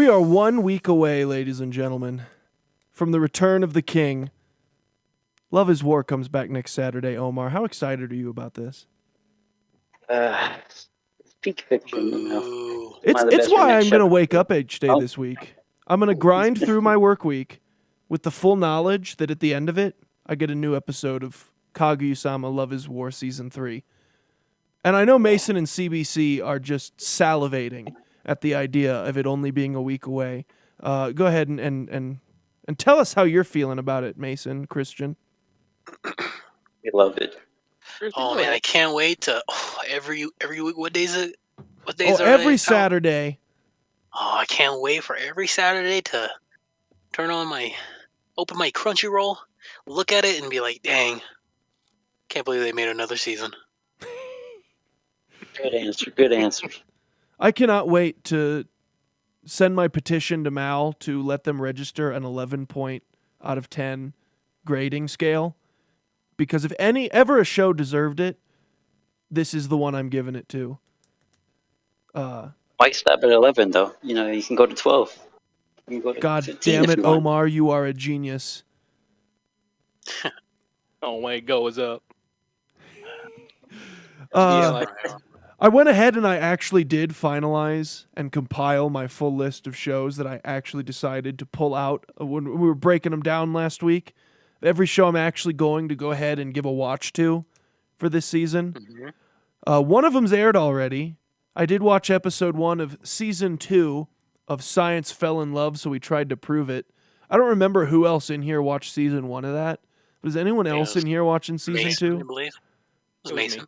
We are 1 week away, ladies and gentlemen, from the return of the king. Love is War comes back next Saturday, Omar. How excited are you about this? Peak fiction. Ooh. It's why I'm going to wake up each day this week. I'm going to grind through my work week with the full knowledge that at the end of it, I get a new episode of Kaguya-sama Love is War Season 3. And I know Mason and CBC are just salivating at the idea of it only being a week away. Go ahead and tell us how you're feeling about it, Mason, Christian. We love it. Oh man, I can't wait to every week. What days are? What days are every Saturday. Oh, I can't wait for every Saturday to open my Crunchyroll, look at it, and be like, "Dang, can't believe they made another season." Good answer. I cannot wait to send my petition to Mal to let them register an 11 point out of 10 grading scale. Because if ever a show deserved it, this is the one I'm giving it to. Why stop at 11, though? You can go to 12. God damn it, Omar, you are a genius. Oh, my goes up. I went ahead and I actually did finalize and compile my full list of shows that I actually decided to pull out when we were breaking them down last week. Every show I'm actually going to go ahead and give a watch to for this season. Mm-hmm. One of them's aired already. I did watch episode 1 of season 2 of Science Fell in Love, so we tried to prove it. I don't remember who else in here watched season 1 of that. Was anyone else in here watching season Mason, 2? I believe. It was Mason.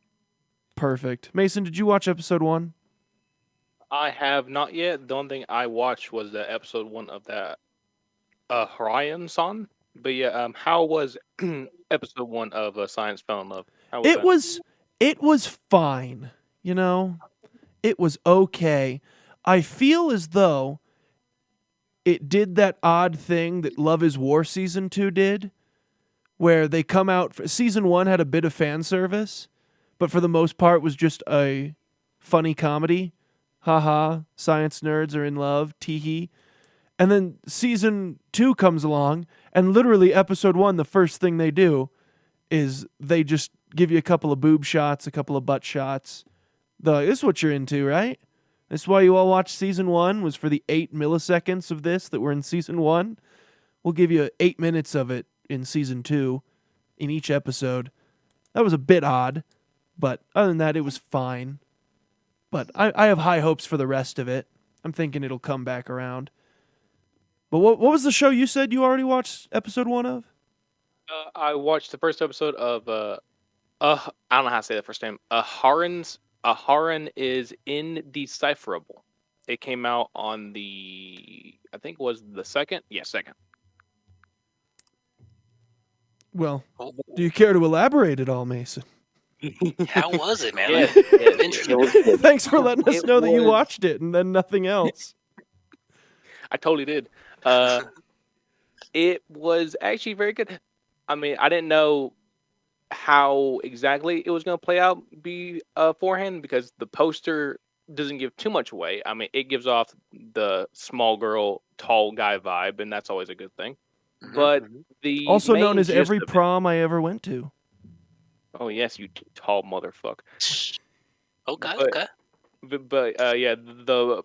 Perfect. Mason, did you watch episode 1? I have not yet. The only thing I watched was the episode 1 of that Orion-san. But yeah, how was episode 1 of Science Fell in Love? It was fine. It was okay. I feel as though it did that odd thing that Love is War Season 2 did, where they come out. Season 1 had a bit of fan service, but for the most part was just a funny comedy. Haha, science nerds are in love, teehee. And then season 2 comes along, and literally episode 1, the first thing they do is they just give you a couple of boob shots, a couple of butt shots. This is what you're into, right? This is why you all watched season 1, was for the 8 milliseconds of this that were in season 1. We'll give you 8 minutes of it in season 2 in each episode. That was a bit odd, but other than that, it was fine. But I have high hopes for the rest of it. I'm thinking it'll come back around. But what was the show you said you already watched episode 1 of? I watched the first episode of I don't know how to say the first name. Aharon is Indecipherable. It came out on I think it was the 2nd? Yeah, 2nd. Well, do you care to elaborate at all, Mason? How was it, man? Yeah. Thanks for letting us know that you watched it and then nothing else. I totally did. It was actually very good. I mean, I didn't know how exactly it was going to play out beforehand because the poster doesn't give too much away. I mean, it gives off the small girl, tall guy vibe, and that's always a good thing. Mm-hmm. But the also known as every prom I ever went to. Oh yes, you tall motherfucker. Okay. But yeah, the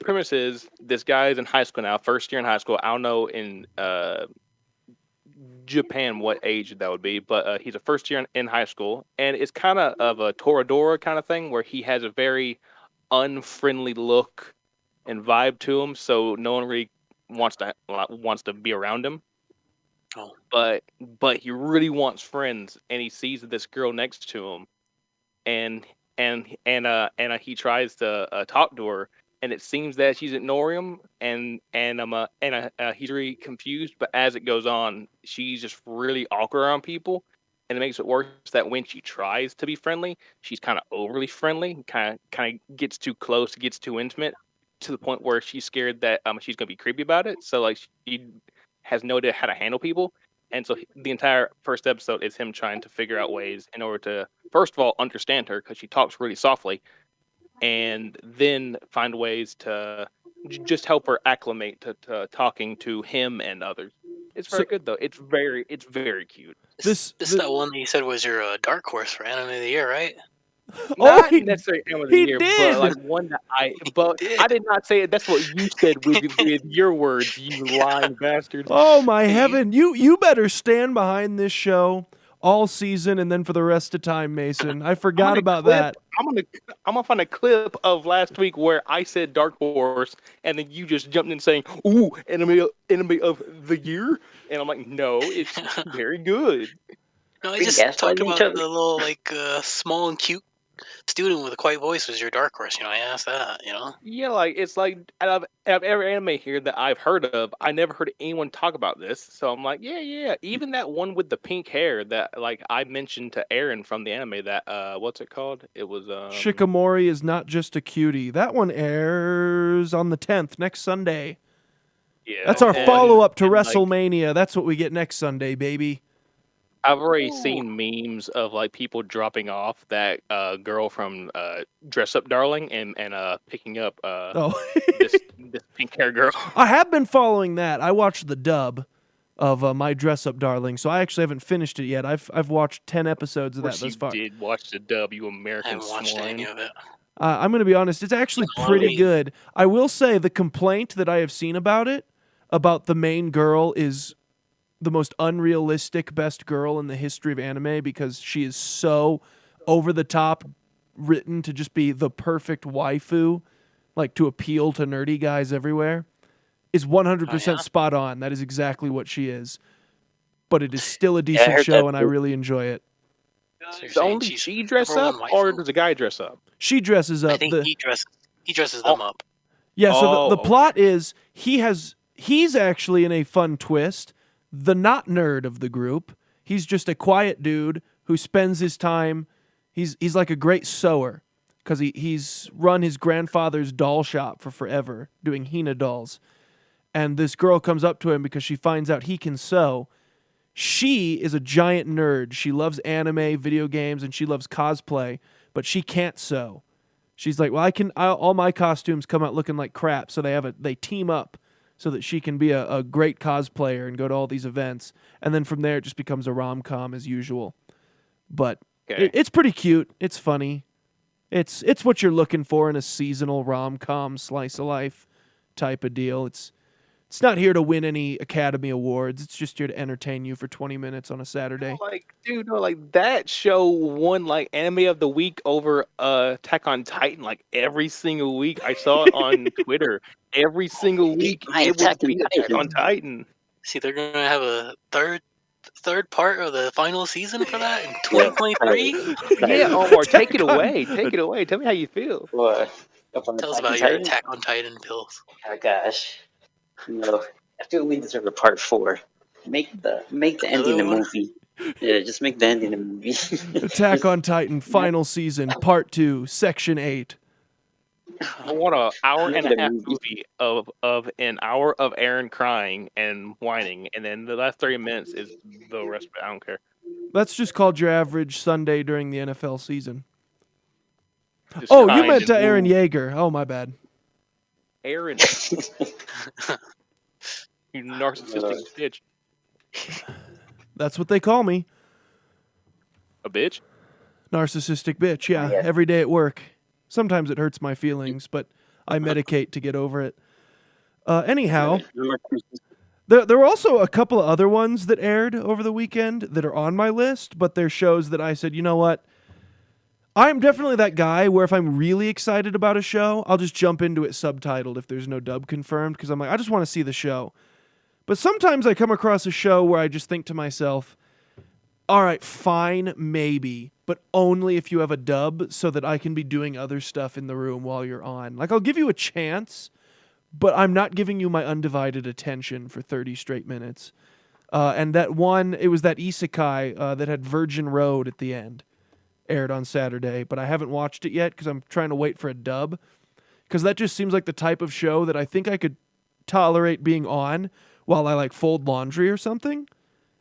premise is this guy is in high school now, first year in high school. I don't know in Japan what age that would be, but he's a first year in high school, and it's kind of a Toradora kind of thing where he has a very unfriendly look and vibe to him, so no one really wants to be around him. Oh. But he really wants friends, and he sees this girl next to him, and he tries to talk to her, and it seems that she's ignoring him, and he's really confused. But as it goes on, she's just really awkward around people, and it makes it worse that when she tries to be friendly, she's kind of overly friendly, kind of gets too close, gets too intimate, to the point where she's scared that she's gonna be creepy about it. So like she has no idea how to handle people, and so the entire first episode is him trying to figure out ways in order to first of all understand her because she talks really softly, and then find ways to just help her acclimate to talking to him and others. It's very good though. It's very cute. This that one that you said was your dark horse for anime of the year, right? Not necessarily Anime of the he Year, did. but like one that But did. I did not say it. That's what you said with your words, you lying bastards. Oh my heaven! You better stand behind this show all season and then for the rest of time, Mason. I forgot about that. I'm gonna find a clip of last week where I said Dark Horse, and then you just jumped in saying, "Ooh, anime of the year," and I'm like, "No, it's very good." No, I We just gaslighting talked each about other. the little small and cute student with a quiet voice was your dark horse. I asked that. Yeah, like it's like out of every anime here that I've heard of, I never heard anyone talk about this. So I'm like, yeah. Even that one with the pink hair that like I mentioned to Aaron from the anime that what's it called? It was Shikamori is not just a cutie. That one airs on the 10th, next Sunday. Yeah, That's our and- follow-up to and, like, WrestleMania. That's what we get next Sunday, baby. I've already seen memes of like people dropping off that girl from Dress Up Darling and picking up Oh, this pink hair girl. I have been following that. I watched the dub of My Dress Up Darling, so I actually haven't finished it yet. I've watched 10 episodes of that thus far. You did watch the dub, you I American haven't watched swine. any of it. I'm going to be honest, it's actually pretty good. I will say the complaint that I have seen about the main girl is the most unrealistic best girl in the history of anime because she is so over the top written to just be the perfect waifu, like to appeal to nerdy guys everywhere, is 100% spot on. That is exactly what she is. But it is still a decent heard show that and I too. really enjoy it. So you're So saying only she's she dress number up one or waifu? does a guy dress up? She dresses up. I think he dresses them up. Yeah, so Oh, the okay. plot is he's actually in a fun twist, the not nerd of the group. He's just a quiet dude who spends his time, he's like a great sewer because he's run his grandfather's doll shop for forever, doing Hina dolls. And this girl comes up to him because she finds out he can sew. She is a giant nerd. She loves anime, video games, and she loves cosplay, but she can't sew. She's like, well, all my costumes come out looking like crap, so they team up so that she can be a great cosplayer and go to all these events. And then from there, it just becomes a rom-com as usual. But Okay. it's pretty cute. It's funny. It's what you're looking for in a seasonal rom-com slice of life type of deal. It's not here to win any Academy Awards. It's just here to entertain you for 20 minutes on a Saturday. Like, dude, no, like that show won like anime of the week over Attack on Titan like every single week. I saw it on Twitter. Every single week My it would Attack on be Attack on Titan. See, they're gonna have a third part of the final season for that in 2023. Yeah, or take it away. Take it away. Tell me how you feel. What? Up on Tell us Attack on about your Titan? Attack on Titan pills. Oh gosh. No, I feel we deserve a part 4. Make the ending a one? movie. Yeah, just make the ending a movie. Attack on Titan, final season, part 2, section 8. I want an hour and a Make it a half movie. movie of an hour of Aaron crying and whining, and then the last 30 minutes is the rest of it. I don't care. That's just called your average Sunday during the NFL season. Just Oh, you crying meant and Aaron Yeager. Oh, my bad. Aaron, you narcissistic bitch. That's what they call me. A bitch? Narcissistic bitch, yeah. Yeah. Every day at work. Sometimes it hurts my feelings, but I medicate to get over it. Anyhow, there were also a couple of other ones that aired over the weekend that are on my list, but they're shows that I said, you know what? I'm definitely that guy where if I'm really excited about a show, I'll just jump into it subtitled if there's no dub confirmed because I'm like, I just want to see the show. But sometimes I come across a show where I just think to myself, all right, fine, maybe, but only if you have a dub so that I can be doing other stuff in the room while you're on. Like, I'll give you a chance, but I'm not giving you my undivided attention for 30 straight minutes. And that one, it was that isekai that had Virgin Road at the end, aired on Saturday, but I haven't watched it yet because I'm trying to wait for a dub. Because that just seems like the type of show that I think I could tolerate being on while I like fold laundry or something.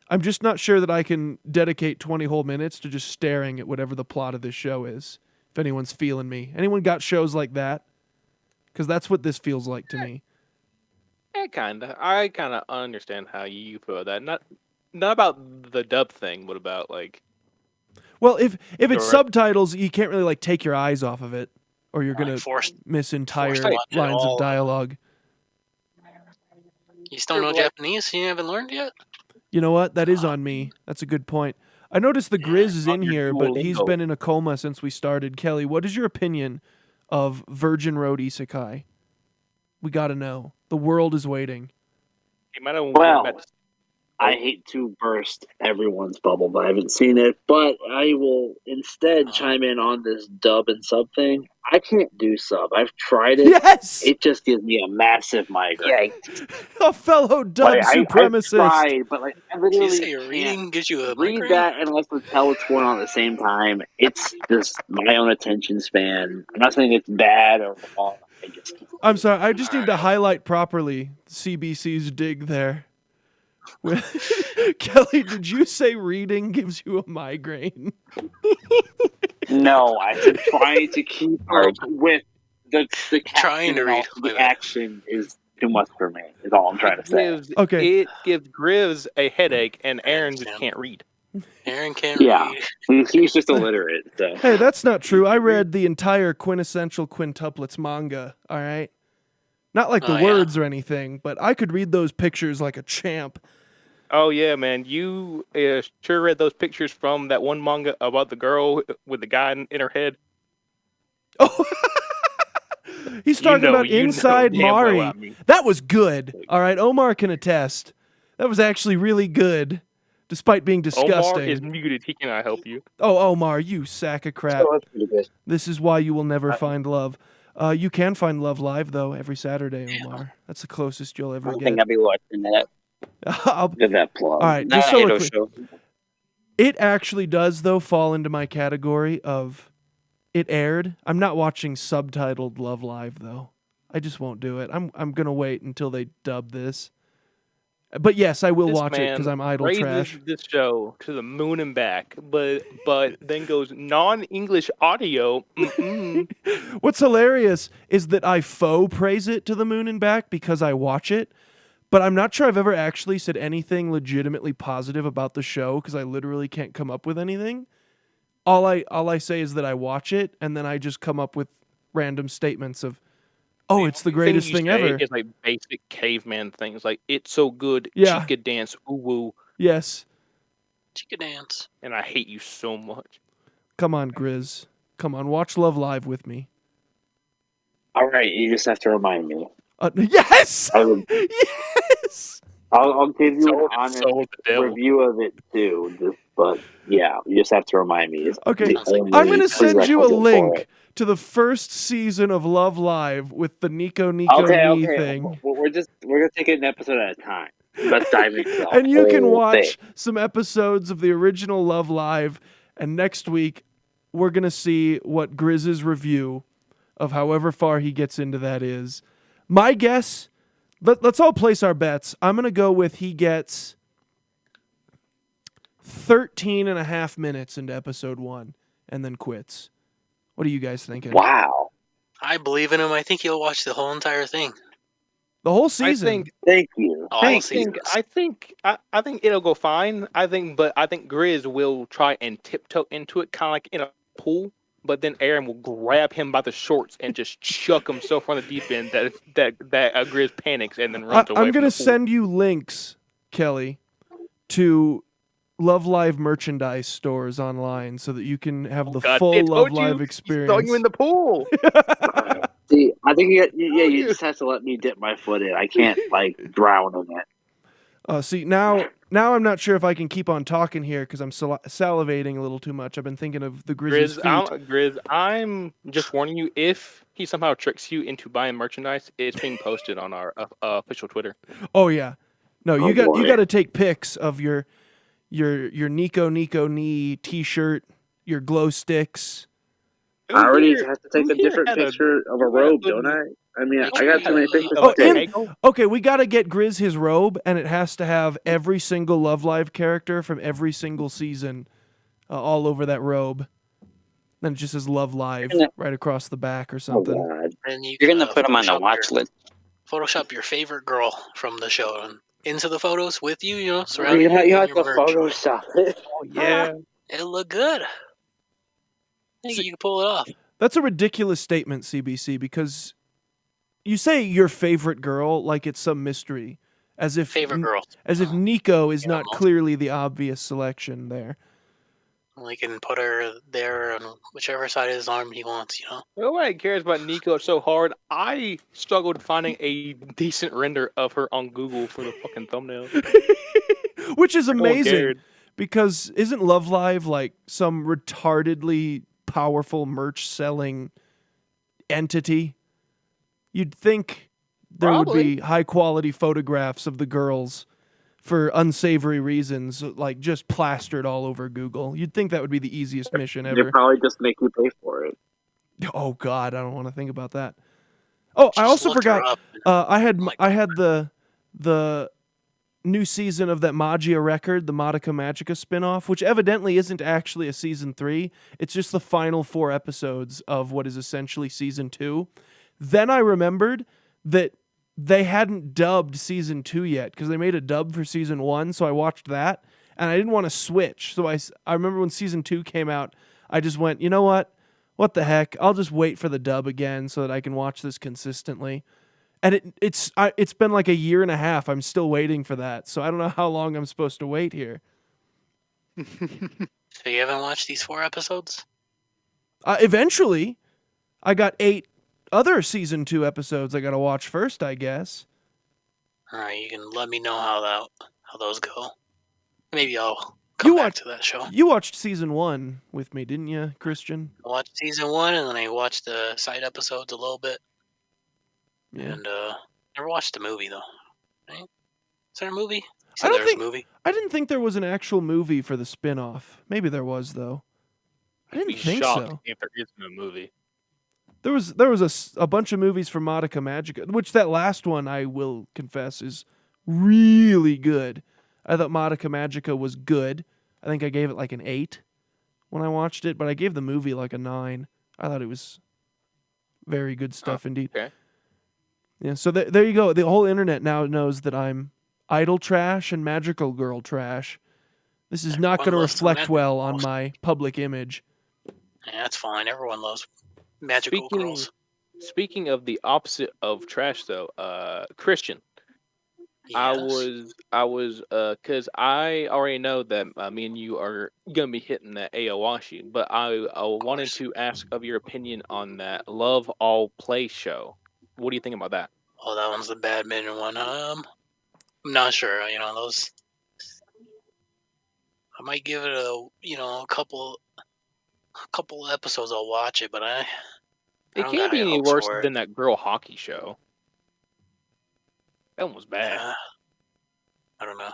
I'm just not sure that I can dedicate 20 whole minutes to just staring at whatever the plot of this show is. If anyone's feeling me. Anyone got shows like that? Because that's what this feels like to me. I kind of understand how you feel that. Not about the dub thing, but about like. Well, if it's Correct. subtitles, you can't really like take your eyes off of it, or you're gonna forced miss entire to watch it lines of all. dialogue. You still know Japanese? You haven't learned yet? You know what? That is on me. That's a good point. I noticed the Grizz is in your here, but he's Duolingo. been in a coma since we started. Kelly, what is your opinion of Virgin Road Isekai? We got to know. The world is waiting. You might have Well, I hate to burst everyone's bubble, but I haven't seen it. But I will instead chime in on this dub and sub thing. I can't do sub. I've tried it. Yes! It just gives me a massive migraine. A fellow dub Like, supremacist. I've tried, but like I Did literally you say your can't reading gives you a read migraine? that unless I tell what's going on at the same time. It's just my own attention span. I'm not saying it's bad or wrong. I just can't. I'm sorry. I just need to highlight properly CBC's dig there. Kelly, did you say reading gives you a migraine? No, I said trying to keep up with the Trying to caption and read. also the action is too much for me. Is all I'm trying to say. Okay. It gives Grizz a headache, and Aaron just understand. can't read. Aaron can't Yeah. read. He's just illiterate. So. Hey, that's not true. I read the entire quintessential quintuplets manga, all right? Not like the Oh, yeah. words or anything, but I could read those pictures like a champ. Oh yeah, man! You sure read those pictures from that one manga about the girl with the guy in her head. Oh, he's talking about Inside damn well Mari. I mean. That was good. All right, Omar can attest. That was actually really good, despite being disgusting. Omar is muted. He cannot help you. Oh, Omar, you sack of crap. So that's pretty good. This is why you will never find love. You can find love live, though, every Saturday, Omar. That's the closest you'll I ever don't think get. I'll be watching that. Give that plug. All right, Not just a so Edo we're clear. show. It actually does, though, fall into my category of it aired. I'm not watching subtitled Love Live, though. I just won't do it. I'm gonna wait until they dub this. But yes, I will This watch it because man I'm idle raises trash. this show to the moon and back, but then goes non-English audio. What's hilarious is that I faux praise it to the moon and back because I watch it, but I'm not sure I've ever actually said anything legitimately positive about the show because I literally can't come up with anything. All I say is that I watch it, and then I just come up with random statements of, "Oh, it's the greatest thing ever." It's like basic caveman things, like it's so good. Yeah. Chica dance, ooh woo, Yes. Chica dance. and I hate you so much. Come on, Grizz. Come on, watch Love Live with me. All right, you just have to remind me. Yes! I would- Yes! I'll give you an honest So the devil. review of it too. But yeah, you just have to remind me. It's Okay, the only I'm going to send you a prerequisite for link it. to the first season of Love Live with the Nico Knee thing. We're gonna take it an episode at a time. Let's dive into the And you can whole watch thing. some episodes of the original Love Live, and next week we're going to see what Grizz's review of however far he gets into that is. My guess, let's all place our bets. I'm going to go with he gets 13 and a half minutes into episode 1 and then quits. What are you guys thinking? Wow. I believe in him. I think he'll watch the whole entire thing. The whole season. I think Thank you. All Thank seasons. you. I think it'll go fine. I think Grizz will try and tiptoe into it, kind of like in a pool. But then Aaron will grab him by the shorts and just chuck him so far in the deep end that Grizz panics and then runs away. I'm going to from the pool. send you links, Kelly, to Love Live merchandise stores online so that you can have the God, full I Love told you, Live he's experience. throwing you in the pool. See, I think you just have to let me dip my foot in. I can't drown in it. See, now I'm not sure if I can keep on talking here because I'm salivating a little too much. I've been thinking of the Grizz's feet. Grizz, I'm just warning you. If he somehow tricks you into buying merchandise, it's being posted on our official Twitter. Oh yeah, no, Oh, you got boy. to take pics of your Nico knee T-shirt, your glow sticks. I already have to take a Who here different had a- picture of a who had a rope, good- don't I? I mean, Who I got had too many a- pictures Oh, to take. Okay, we got to get Grizz his robe, and it has to have every single Love Live character from every single season all over that robe. Then it just says Love Live right across the back or Oh, something. God. And you You're can, gonna put him on the Photoshop watch your- list. Photoshop your favorite girl from the show and into the photos with you, You surrounding you. have in to your merch. Photoshop it. Oh yeah. It'll look good. I think See- you can pull it off. That's a ridiculous statement, CBC, because you say your favorite girl like it's some mystery, as if Favorite girl. as if Nico is not almost. clearly the obvious selection there. We can put her there on whichever side of his arm he wants, Nobody cares about Nico so hard. I struggled finding a decent render of her on Google for the fucking thumbnail. Which is No one amazing, cared. because isn't Love Live like some retardedly powerful merch selling entity? You'd think there would be high quality photographs of the girls for unsavory reasons, like just plastered all over Google. You'd think that would be the easiest mission They ever. probably just make you pay for it. Oh God, I don't want to think about that. Oh, I Just also looked her forgot. up. I had my I had the new season of that Magia record, the Madoka Magica spinoff, which evidently isn't actually a season 3. It's just the final 4 episodes of what is essentially season 2. Then I remembered that they hadn't dubbed season 2 yet, because they made a dub for season 1, so I watched that, and I didn't want to switch. So I remember when season 2 came out, I just went, you know what? What the heck? I'll just wait for the dub again so that I can watch this consistently. And it's been like a year and a half. I'm still waiting for that. So I don't know how long I'm supposed to wait here. So you haven't watched these 4 episodes? Eventually, I got 8 other season 2 episodes I got to watch first, I guess. All right, you can let me know how those go. Maybe I'll come back to that show. You watched season 1 with me, didn't you, Christian? I watched season 1, and then I watched the side episodes a little bit. Yeah. And never watched the movie though. Right? Is there a movie? I don't there's think- a movie. I didn't think there was an actual movie for the spin-off. Maybe there was, though. I I'd be didn't think shocked so. if there isn't a movie. There was a bunch of movies for Madoka Magica, which that last one, I will confess, is really good. I thought Madoka Magica was good. I think I gave it like an 8 when I watched it, but I gave the movie like a 9. I thought it was very good stuff indeed. Okay. Yeah, so there you go. The whole internet now knows that I'm idol trash and magical girl trash. This is not going to Everyone loves reflect magical well on girls. my public image. Yeah, that's fine. Everyone loves magical girls. Speaking of the opposite of trash, though, Christian, Yes. because I already know that me and you are gonna be hitting that Aowashi, but I wanted to ask of your opinion on that Love All Play show. What do you think about that? Oh, that one's the badminton one. I'm not sure. Those. I might give it a couple episodes. I'll watch it, but I It don't can't got be high any hopes worse for it. than that girl hockey show. That one was bad. I don't know.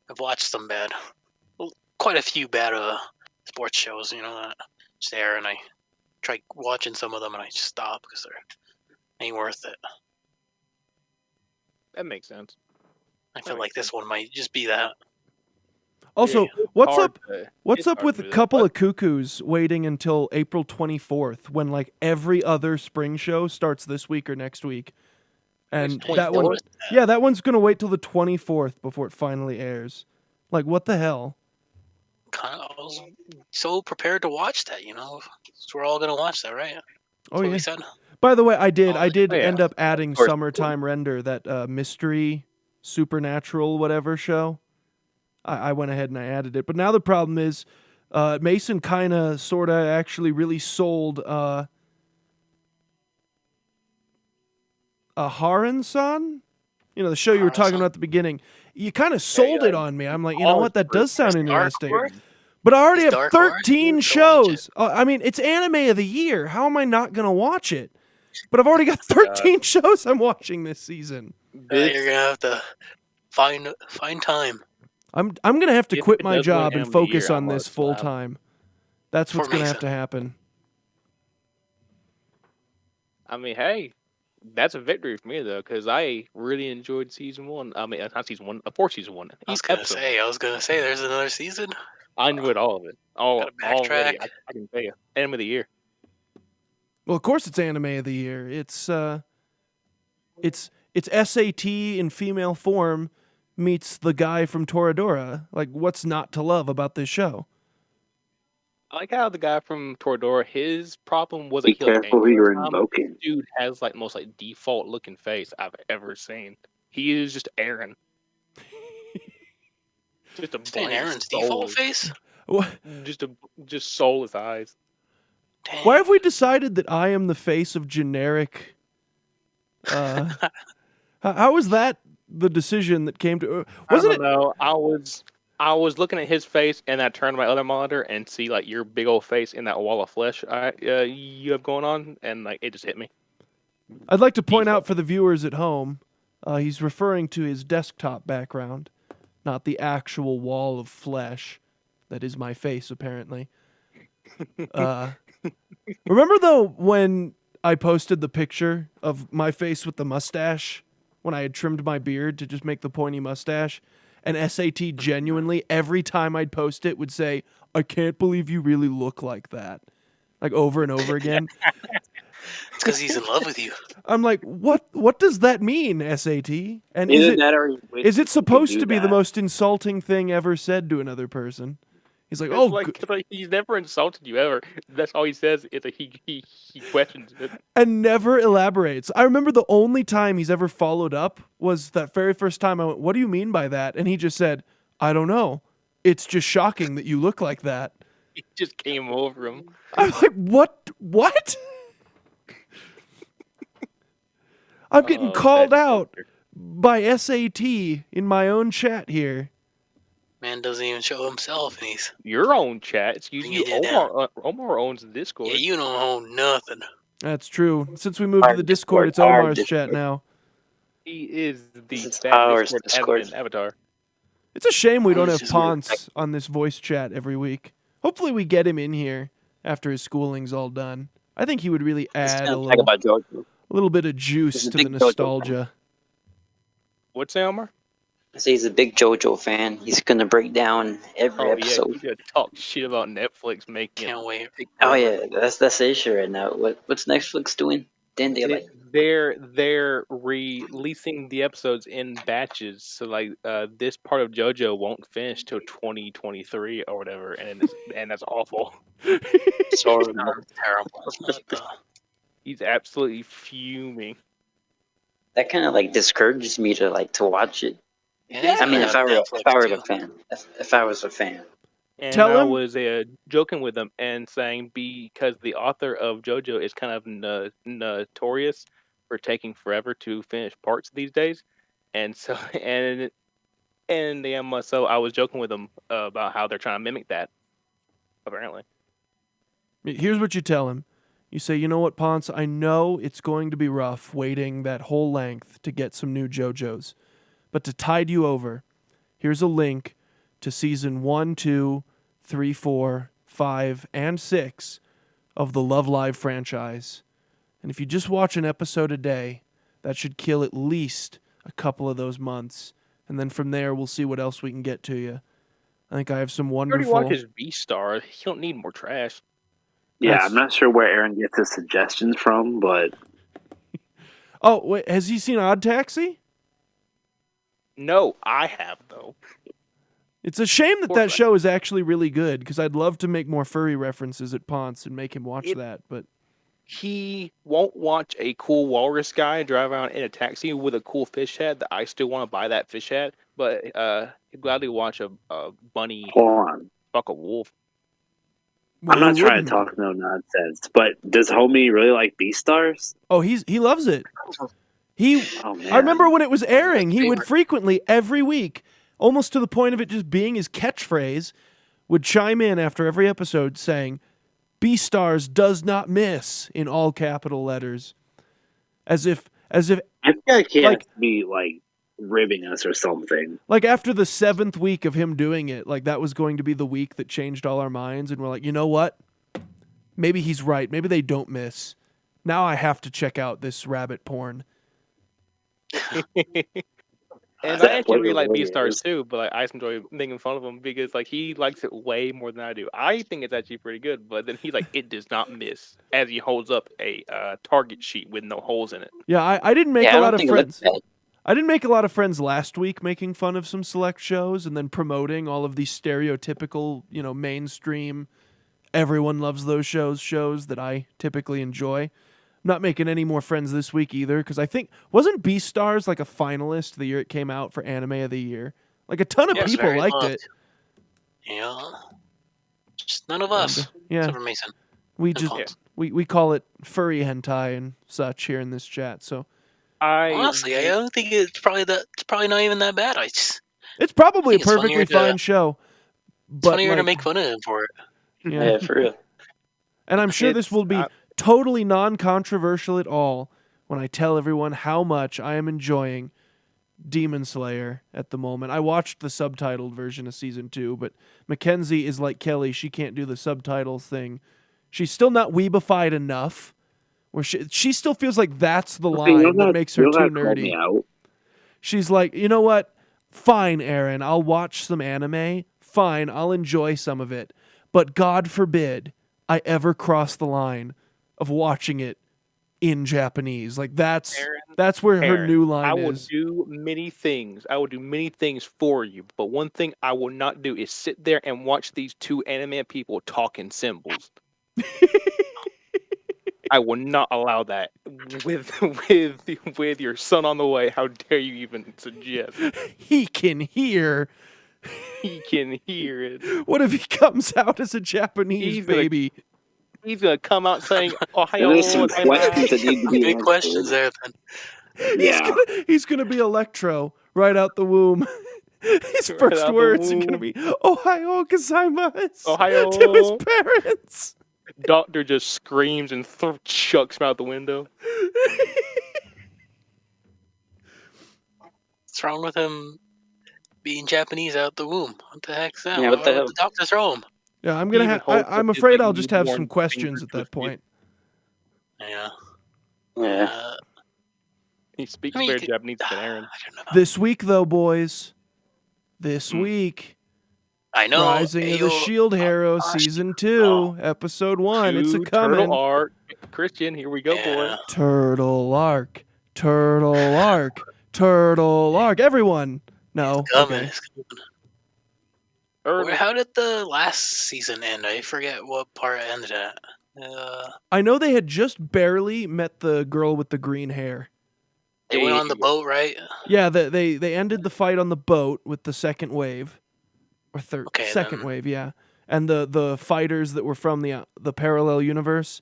I've watched some bad, quite a few bad sports shows. That just there, and I tried watching some of them, and I just stopped because they ain't worth it. That makes sense. I feel makes like this one might just be that. Also, It's what's hard up? to- What's it's up hard with to a do that. couple What? of cuckoos waiting until April 24th when like every other spring show starts this week or next week? And It's that one, 24th? yeah, that one's gonna wait till the 24th before it finally airs. Like, what the hell? I was so prepared to watch that. So we're all gonna watch that, right? That's Oh what yeah. we said. By the way, I did Oh, end yeah. up adding course. Summertime Render, that mystery, supernatural, whatever show. I went ahead and I added it. But now the problem is, Mason kind of, sort of, actually really sold a Haran-san? The show you were talking Haran-san? about at the beginning. You kind of sold it on me. I'm like, you know what? That does sound Dark interesting. Horse? But I already Is have Dark Horse 13 good? Go shows. I mean, it's anime of the year. How am I not going to watch it? But I've already got 13 shows I'm watching this season. You're gonna have to find time. I'm going to have to If quit it my does job win and Anime of the focus Year, on I'll this slap. full time. That's what's For going to have to Mason. happen. I mean, hey, that's a victory for me though, because I really enjoyed season 1. I mean, not season 1, season 1. I was gonna say, there's another season. I enjoyed all of it. Gotta Already, backtrack. I can tell you, Anime of the Year. Well, of course it's anime of the year. It's It's SAT in female form meets the guy from Toradora. Like, what's not to love about this show? I like how the guy from Toradora, his problem Be wasn't he like careful who angry all you're the time. invoking. Dude has like most like default looking face I've ever seen. He is just Aaron. Just a Saying blank, Aaron's default soulless- face? Wh- just soulless eyes. Dang. Why have we decided that I am the face of generic? How was that the decision that came to? Wasn't I don't know. I was looking at his face, and I turned my other monitor and see like your big old face in that wall of flesh you have going on, and like it just hit me. I'd like to point out for the viewers at home, he's referring to his desktop background, not the actual wall of flesh that is my face, apparently. Remember, though, when I posted the picture of my face with the mustache, when I had trimmed my beard to just make the pointy mustache, and SAT genuinely, every time I'd post it, would say, "I can't believe you really look like that," like over and over again. It's because he's in love with you. I'm like, what does that mean, SAT? And Either that or is it supposed to be the that. most insulting thing ever said to another person? He's like, It's oh, like he's never insulted you ever. That's all he says. Is that he questions it. and never elaborates. I remember the only time he's ever followed up was that very first time I went, what do you mean by that? And he just said, I don't know. It's just shocking that you look like that. He just came over him. I'm like, what? I'm getting called that's out by SAT in my own chat here. Man doesn't even show himself, and he's Your own chat. Excuse Bring you. it down. Omar owns the Discord. yeah, you don't own nothing. That's true. Since we moved to Our the Discord, it's Discord, our Omar's chat Discord. now. He is the This is fat our Discord Discord. admin avatar. It's a shame we don't have It's just weird. Ponce on this voice chat every week. Hopefully we get him in here after his schooling's all done. I think he would really Let's add talk about JoJo. a little bit of juice He's a to the big JoJo nostalgia. What's that, Omar? I say he's a big JoJo fan. He's gonna break down every Oh episode. yeah, he's gonna talk shit about Netflix making. Can't wait. Oh yeah, that's the issue right now. What's Netflix doing? Didn't they like? They're releasing the episodes in batches, so like this part of JoJo won't finish till 2023 or whatever, and that's awful. Sorry, That's terrible. He's absolutely fuming. that kind of like discourages me to watch it. Yeah, I mean, if I were Netflix, a fan, if I was a fan, And Tell I him- was joking with him and saying because the author of JoJo is kind of notorious for taking forever to finish parts these days, and so so I was joking with him about how they're trying to mimic that. Apparently, Here's what you tell him. You say, you know what, Ponce, I know it's going to be rough waiting that whole length to get some new JoJo's. But to tide you over, here's a link to season 1, 2, 3, 4, 5, and 6 of the Love Live franchise. And if you just watch an episode a day, that should kill at least a couple of those months. And then from there, we'll see what else we can get to you. I think I have some he already wonderful... watches V-Star. He don't need more trash. Yeah, That's- I'm not sure where Aaron gets his suggestions from, but Oh, wait, has he seen Odd Taxi? No, I have though. It's a shame that Poor that guy. show is actually really good, because I'd love to make more furry references at Ponce and make him watch that, but... He won't watch a cool walrus guy drive around in a taxi with a cool fish hat that I still want to buy that fish hat, but he'd gladly watch a bunny hold on. fuck a wolf. Well, I'm not who trying to wouldn't? talk no nonsense, but does Homie really like Beastars? Oh, he loves it. He... Oh man, I remember when it was airing, he would favorite. frequently, every week, almost to the point of it just being his catchphrase, would chime in after every episode saying, "B-Stars does not miss," in all capital letters. As if I think I can't like- be like ribbing us or something. like after the 7th week of him doing it, like that was going to be the week that changed all our minds, and we're like, you know what? Maybe he's right. Maybe they don't miss. Now I have to check out this rabbit porn. And That I actually really spoiler like alert Beastars is- too, but like, I just enjoy making fun of him because like he likes it way more than I do. I think it's actually pretty good, but then he's like, it does not miss as he holds up a target sheet with no holes in it. Yeah, I didn't make Yeah, a I lot don't of think it looks friends. bad. I didn't make a lot of friends last week making fun of some select shows and then promoting all of these stereotypical, mainstream, everyone loves those shows that I typically enjoy. I'm not making any more friends this week either because I think wasn't Beastars like a finalist the year it came out for Anime of the Year? Like a ton of Yes, people very liked loved. it. Yeah. Just none of us. Yeah, Except for Mason. we and just Fonz. we call it furry hentai and such here in this chat. So Honestly, I don't think it's probably not even that bad. it's probably a think it's funnier perfectly to- fine show. It's But funnier to like, make fun of him for it. yeah. Yeah, for real. And I'm sure this It's, will be totally non-controversial at all when I tell everyone how much I am enjoying Demon Slayer at the moment. I watched the subtitled version of season 2, but Mackenzie is like Kelly. She can't do the subtitles thing. She's still not weebified enough where she still feels like that's the Okay, you'll line that have- makes her you'll too have to call me nerdy. out. She's like, you know what? Fine, Aaron, I'll watch some anime. Fine, I'll enjoy some of it. But God forbid I ever cross the line of watching it in Japanese. Like that's where her Aaron, new line I will is. do many things. I will do many things for you, but one thing I will not do is sit there and watch these two anime people talk in symbols. I will not allow that with your son on the way. How dare you even suggest? He can hear. He can hear it. What if he comes out as a Japanese He's gonna- baby? He's gonna come out saying, "Oh, hi, And there's some and, questions that need to be Big answered. questions there, then. Yeah. He's gonna be Electro right out the womb. His Right first out the words are womb. gonna be "Ohio gozaimasu" Ohio. to his parents. Doctor just screams and chucks him out the window. What's wrong with him being Japanese out the womb? What the heck's that? Yeah, what the Why hell? would the doctor throw him? Yeah, I'm He gonna even have. holds I'm up his, afraid like, I'll just have newborn some questions finger at to that his point. Yeah. Yeah. He speaks I mean, better you could- Japanese than Aaron. I don't know. This week, though, boys. This week, I know. Rising of the Ayo, Shield Hero, gosh. season 2, episode 1. It's a Two coming. turtle arc. Christian, here we go, boy. Yeah. Turtle arc. Turtle arc. Turtle arc. Everyone. No. Coming. Okay. It's coming. Early. How did the last season end? I forget what part it ended at. I know they had just barely met the girl with the green hair. They went on the boat, right? Yeah, they ended the fight on the boat with the second wave, or second then. wave, yeah, and the fighters that were from the parallel universe,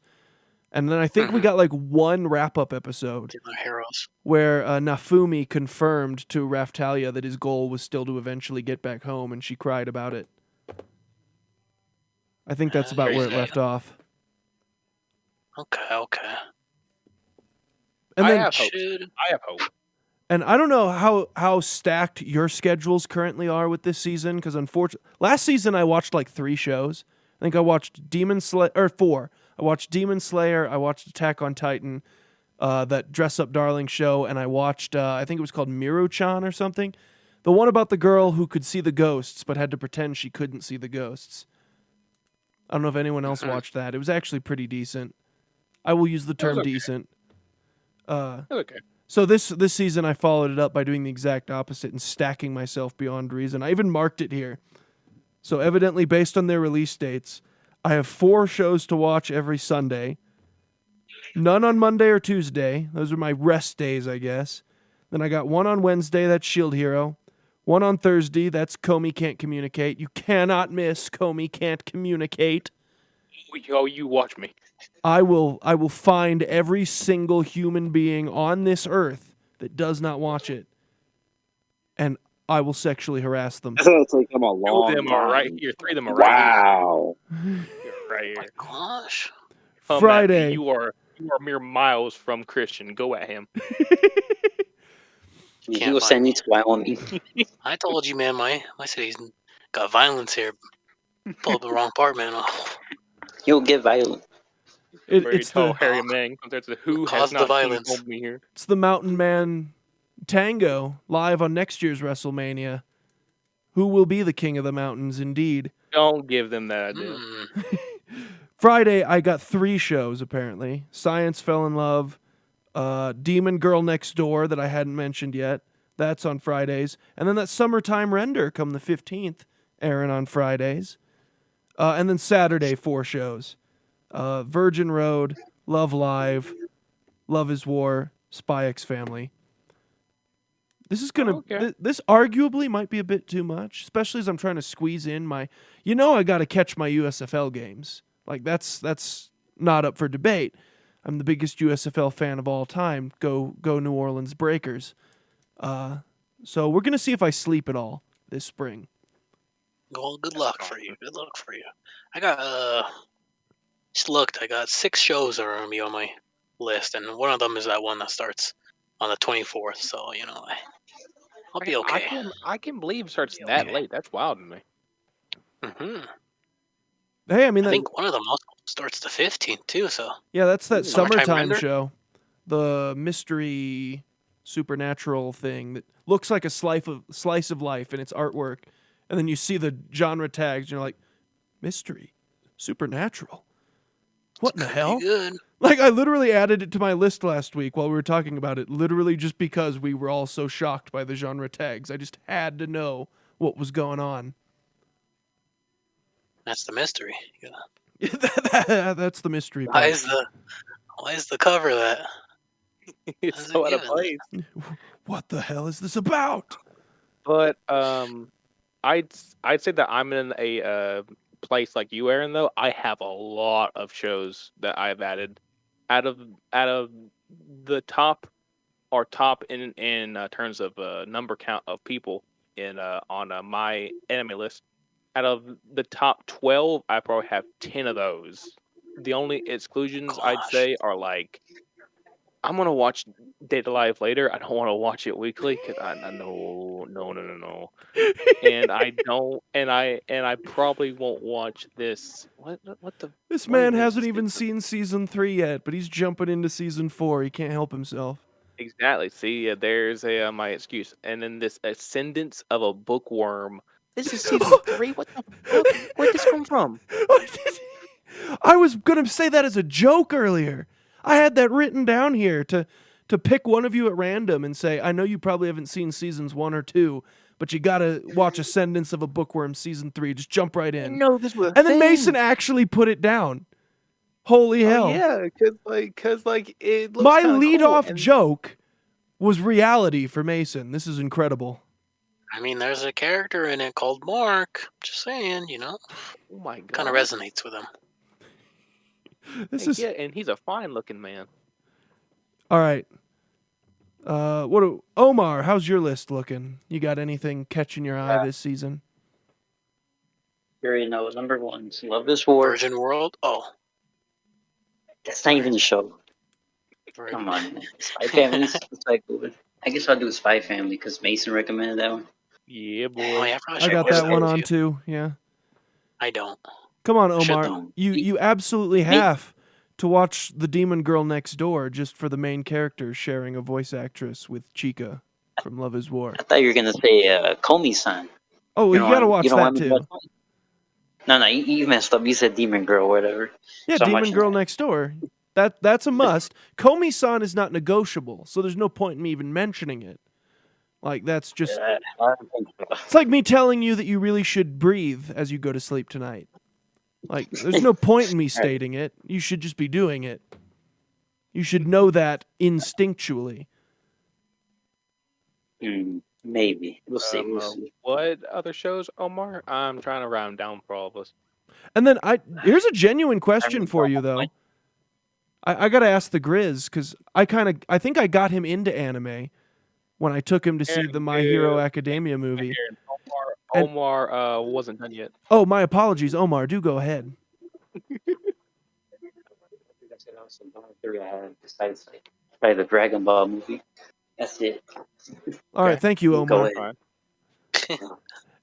and then I think we got like one wrap up episode They're heroes. where Nafumi confirmed to Raftalia that his goal was still to eventually get back home, and she cried about it. I think that's about where it left off. Okay. And I then, have hope. Should I have hope. and I don't know how stacked your schedules currently are with this season, because unfortunately, last season I watched like 3 shows. I think I watched Demon Slayer, or 4. I watched Demon Slayer, I watched Attack on Titan, that Dress Up Darling show, and I watched, I think it was called Miru-chan or something. The one about the girl who could see the ghosts, but had to pretend she couldn't see the ghosts. I don't know if anyone else watched that. It was actually pretty decent. I will use the term okay. decent. Okay. So this season I followed it up by doing the exact opposite and stacking myself beyond reason. I even marked it here. So evidently, based on their release dates, I have 4 shows to watch every Sunday. None on Monday or Tuesday. Those are my rest days, I guess. Then I got 1 on Wednesday, that's Shield Hero. 1 on Thursday, that's Comey Can't Communicate. You cannot miss Comey Can't Communicate. Oh, you watch me. I will find every single human being on this earth that does not watch it, and I will sexually harass them. That's gonna take them a 2 long of them are right time. here. 3 of them are right Wow. here. Right here. Gosh. Come at me. Friday. You are mere miles from Christian. Go at him. He will send you to Wyoming. I told you, man, my city's got violence here. Pull up the wrong part, man. He'll get violent. Very It's tall, the hairy man compared to who Cause has the not violence. seen me here. it's the mountain man Tango live on next year's WrestleMania. Who will be the king of the mountains? Indeed. Don't give them that idea. Friday, I got 3 shows apparently. Science Fell in Love, Demon Girl Next Door that I hadn't mentioned yet. That's on Fridays, and then that Summertime Render come the 15th, airing on Fridays. And then Saturday, 4 shows. Virgin Road, Love Live, Love is War, Spy X Family. This is gonna. Okay. This arguably might be a bit too much, especially as I'm trying to squeeze in my. I got to catch my USFL games. Like that's not up for debate. I'm the biggest USFL fan of all time. Go New Orleans Breakers. So we're gonna see if I sleep at all this spring. Well, good luck for you. Good luck for you. I got just looked. I got 6 shows that are gonna be on my list, and one of them is that one that starts on the 24th. So I'll be okay. I can believe it starts that late. That's wild to me. Mm-hmm. Hey, I mean, I think one of them also starts the 15th too. So yeah, that's that Summertime summertime Render? show, the mystery supernatural thing that looks like a slice of life in its artwork, and then you see the genre tags, and you're like, mystery, supernatural. What in the could hell? be good. Like, I literally added it to my list last week while we were talking about it, literally just because we were all so shocked by the genre tags. I just had to know what was going on. That's the mystery. Yeah. That's the mystery Why part. is the cover that? It's How's so it out of given? place. What the hell is this about? But I'd say that I'm in a place like you, Aaron. Though I have a lot of shows that I've added. Out of the top in terms of number count of people on my anime list. Out of the top 12, I probably have 10 of those. The only exclusions I'd Gosh. say are like, I'm gonna watch Data Live later. I don't want to watch it weekly because I no. And I don't, and I probably won't watch this. What the? This what man is hasn't this? even seen season 3 yet, but he's jumping into season 4. He can't help himself. Exactly. See, there's my excuse. And then this Ascendance of a Bookworm. This is season 3. What the fuck? Where'd this come from? I was gonna say that as a joke earlier. I had that written down here to pick one of you at random and say, I know you probably haven't seen seasons 1 or 2, but you gotta watch Ascendance of a Bookworm season 3. Just jump right in. No, this was. And then Mason actually put it down. Holy hell! Yeah, because it looks My kinda lead-off cool, and- joke was reality for Mason. This is incredible. I mean, there's a character in it called Mark. Just saying, Oh my god. kind of resonates with him. This is Yeah, and he's a fine-looking man. all right. Omar? How's your list looking? You got anything catching your eye this season? You already know. Number 1 is Love is War. Virgin World. Oh, That's not even a show. Virgin. Come on, man. Spy Family. It's like, I guess I'll do Spy Family because Mason recommended that one. Yeah, boy. Oh, yeah, probably I should got watch that one with on you. too. Yeah. I don't. Come on, Should Omar. though. You absolutely have to watch The Demon Girl Next Door just for the main character sharing a voice actress with Chica from Love is War. I thought you were gonna say Comey-san. Oh, you gotta watch that too. No, you messed up. You said Demon Girl or whatever. Yeah, So I'm Demon watching Girl that. Next Door. That's a must. Comey-san is not negotiable, so there's no point in me even mentioning it. Like, that's just... I don't think so. It's like me telling you that you really should breathe as you go to sleep tonight. Like, there's no point in me stating it. You should just be doing it. You should know that instinctually. Maybe. We'll see. We'll see. What other shows, Omar? I'm trying to round down for all of us. And then here's a genuine question for you, though. I got to ask the Grizz, because I think I got him into anime when I took him to see the My Hero Academia movie. Omar wasn't done yet. Oh, my apologies, Omar. Do go ahead. Besides, probably the Dragon Ball movie. That's it. All right, thank you, Go Omar. ahead.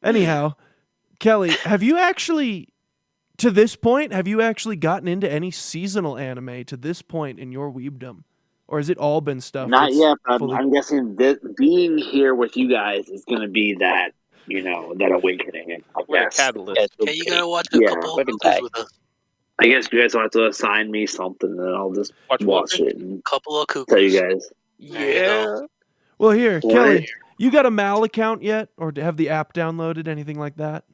Anyhow, Kelly, have you actually, to this point, gotten into any seasonal anime to this point in your weebdom? Or has it all been stuff Not that's yet, but fully... I'm guessing that being here with you guys is going to be that, that awakening. I What a guess. catalyst. Hey, you gotta watch a Yeah. couple of Fucking Gokus tight. with us. I guess you guys will have to assign me something, and I'll just Watch watch it and Couple of tell you Cuckoos. guys. There you go. Well, here, Right. Kelly, you got a Mal account yet? Or have the app downloaded, anything like that?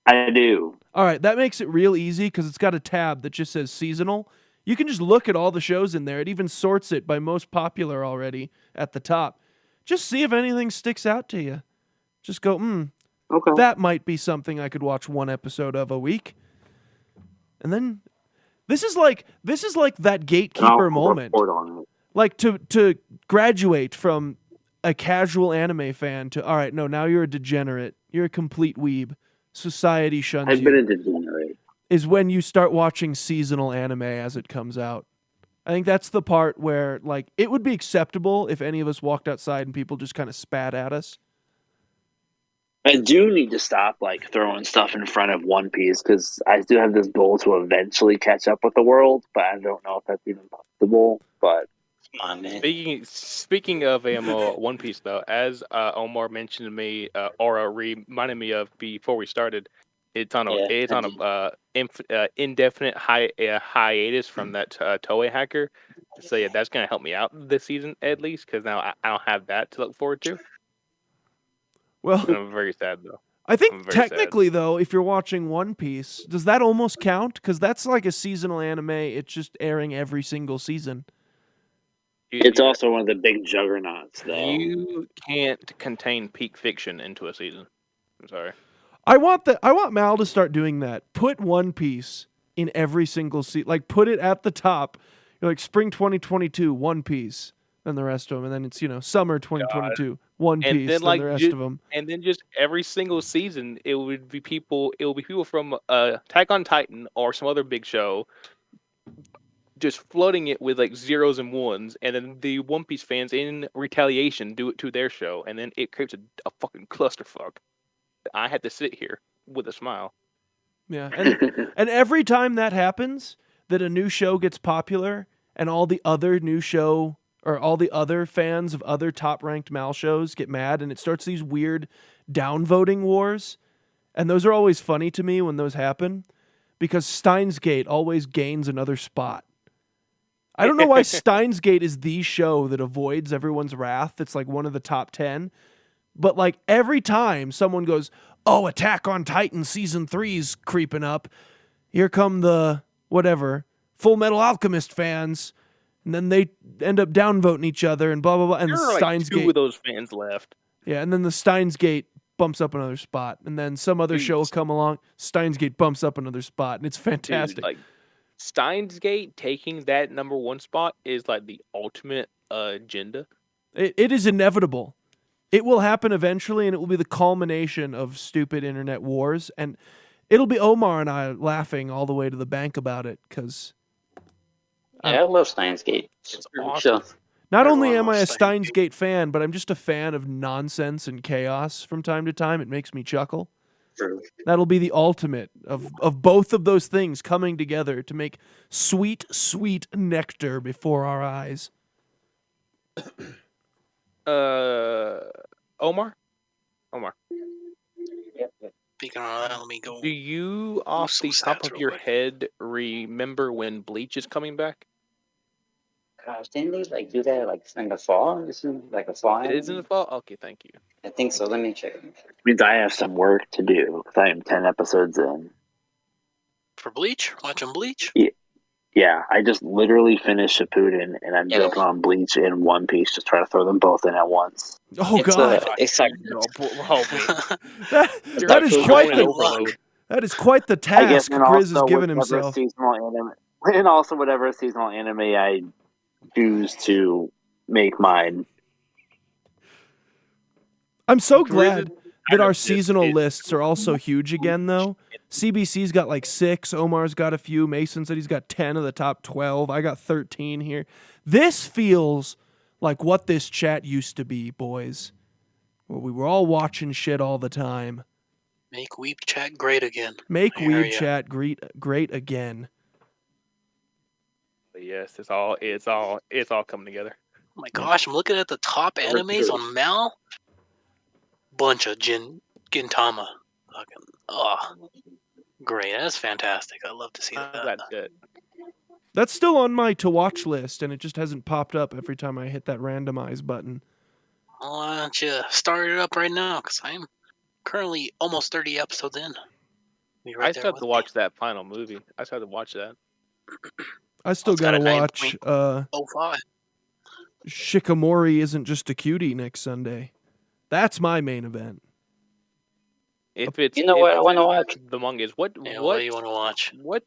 I do. All right, that makes it real easy because it's got a tab that just says seasonal. You can just look at all the shows in there. It even sorts it by most popular already at the top. Just see if anything sticks out to you. Just go, Okay. that might be something I could watch one episode of a week. And then this is like that And gatekeeper I'll moment. report on it. Like to graduate from a casual anime fan to, all right, no, now you're a degenerate. You're a complete weeb. Society shuns I've you. been a degenerate. Is when you start watching seasonal anime as it comes out. I think that's the part where, like, it would be acceptable if any of us walked outside and people just kind of spat at us. I do need to stop throwing stuff in front of One Piece because I do have this goal to eventually catch up with the world, but I don't know if that's even possible. But Come on, man. Speaking of One Piece, though, as Omar mentioned to me, or reminded me of before we started, it's on a indefinite hiatus from that Toei hacker. So yeah, that's gonna help me out this season at least because now I don't have that to look forward to. Well, And I'm very sad though. I I'm think very technically, though, if you're watching One Piece, does that almost count? Because that's like a seasonal anime. It's just airing every single season. it's also one of the big juggernauts, though. You can't contain peak fiction into a season. I'm sorry. I want Mal to start doing that. Put One Piece in every single season. Like, put it at the top. You're like, spring 2022, One Piece, and the rest of them. And then it's, summer 2022, One Piece, And then the rest of them. And then just every single season, it will be people from Attack on Titan or some other big show, just flooding it with zeros and ones, and then the One Piece fans in retaliation do it to their show, and then it creates a fucking clusterfuck. I had to sit here with a smile. Yeah, and every time that happens, that a new show gets popular, and all the other new show or all the other fans of other top-ranked Mal shows get mad, and it starts these weird downvoting wars, and those are always funny to me when those happen, because Steins Gate always gains another spot. I don't know why Steins Gate is the show that avoids everyone's wrath. It's like one of the top 10. But every time someone goes, oh, Attack on Titan Season 3's creeping up, here come the, whatever, Full Metal Alchemist fans, and then they end up downvoting each other and blah, blah, blah. And There the are Steins two Gate. of those fans left. Yeah, and then the Steins Gate bumps up another spot. And then some other show will come along, Steins Gate bumps up another spot. And it's fantastic. Dude, Steins Gate taking that number one spot is the ultimate agenda. It is inevitable. It will happen eventually, and it will be the culmination of stupid internet wars. And it'll be Omar and I laughing all the way to the bank about it, because Yeah, I love Steins Gate. It's Pretty awesome. chill. not Everyone only am I a loves Steins Steins Gate fan, but I'm just a fan of nonsense and chaos from time to time. It makes me chuckle. True. That'll be the ultimate of both of those things coming together to make sweet, sweet nectar before our eyes. Omar? Yep. Speaking of that, let me go. Do you, off some the top stats of real your quick. head, remember when Bleach is coming back? Gosh, didn't they do that in the fall? This is a fall. It is in the fall? Okay, thank you. I think so. Let me check. Means I have some work to do because I am 10 episodes in. For Bleach? Watching Bleach? Yeah, I just literally finished Shippuden, and I'm jumping on Bleach and One Piece, just trying to throw them both in at once. Oh It's God, it's like that is It's quite like the overload. that is quite the I guess, task and Grizz has also given whatever himself. seasonal anime, and also whatever seasonal anime I choose to make mine. I'm so Grizz glad is- that our it's- seasonal it's- lists are also huge again, though. CBC's got 6, Omar's got a few, Mason said he's got 10 of the top 12, I got 13 here. This feels like what this chat used to be, boys, where we were all watching shit all the time. Make Weebchat great again. Make I hear ya. Weebchat great again. But yes, it's all coming together. Oh my gosh, I'm looking at the top animes on Mal. Bunch of Gintama. Fucking, oh, great. That's fantastic. I love to see that. That's good. That's still on my to watch list, and it just hasn't popped up every time I hit that randomize button. Well, why don't you start it up right now? Because I'm currently almost 30 episodes in. Be right I there still have with to me. watch that final movie. I still have to watch that. I still It's got gotta a watch 9.05. Shikamori Isn't Just a Cutie next Sunday. That's my main event. If it's You know what I want to watch? the manga is what Yeah, what do you want to watch? what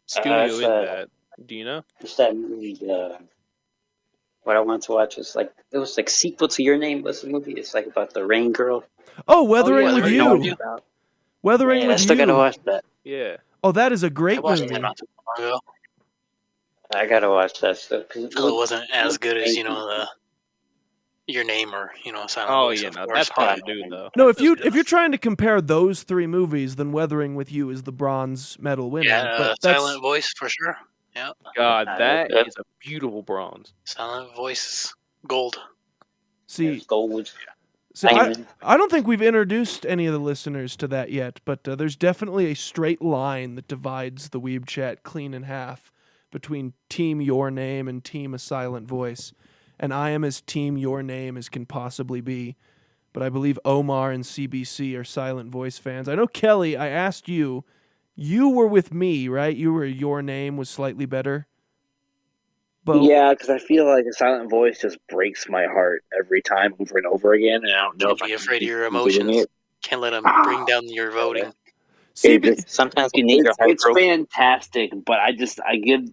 studio it's, is that? Do you know? It's that movie. What I want to watch is like it was like sequel to Your Name. What's the movie? It's like about the rain girl. Oh, Weathering yeah, with Weathering You. with You. Weathering Yeah, I with still gotta You. watch that. Yeah. Oh, that is a I great watched movie. that not too long ago. I gotta watch that stuff. It wasn't as good as the Your Name or Silent Oh Voice. yeah, of no, course, that's hard but to do though. No, if It was you're good. trying to compare those three movies, then Weathering with You is the bronze medal winner. Yeah, but that's Silent Voice for sure. Yeah, God, that Yep. is a beautiful bronze. Silent Voice is gold. see. It's gold. So Diamond. I don't think we've introduced any of the listeners to that yet, but there's definitely a straight line that divides the Weeb chat clean in half between Team Your Name and Team A Silent Voice. And I am as Team Your Name as can possibly be. But I believe Omar and CBC are Silent Voice fans. I know, Kelly, I asked you. You were with me, right? You were Your Name was slightly better. But Yeah, because I feel like a silent voice just breaks my heart every time, over and over again, and I don't know Can't if I be can afraid of keep your doing emotions. it. Can't let them bring down your voting. CB, Sometimes you need your heart It's broken. fantastic, but I give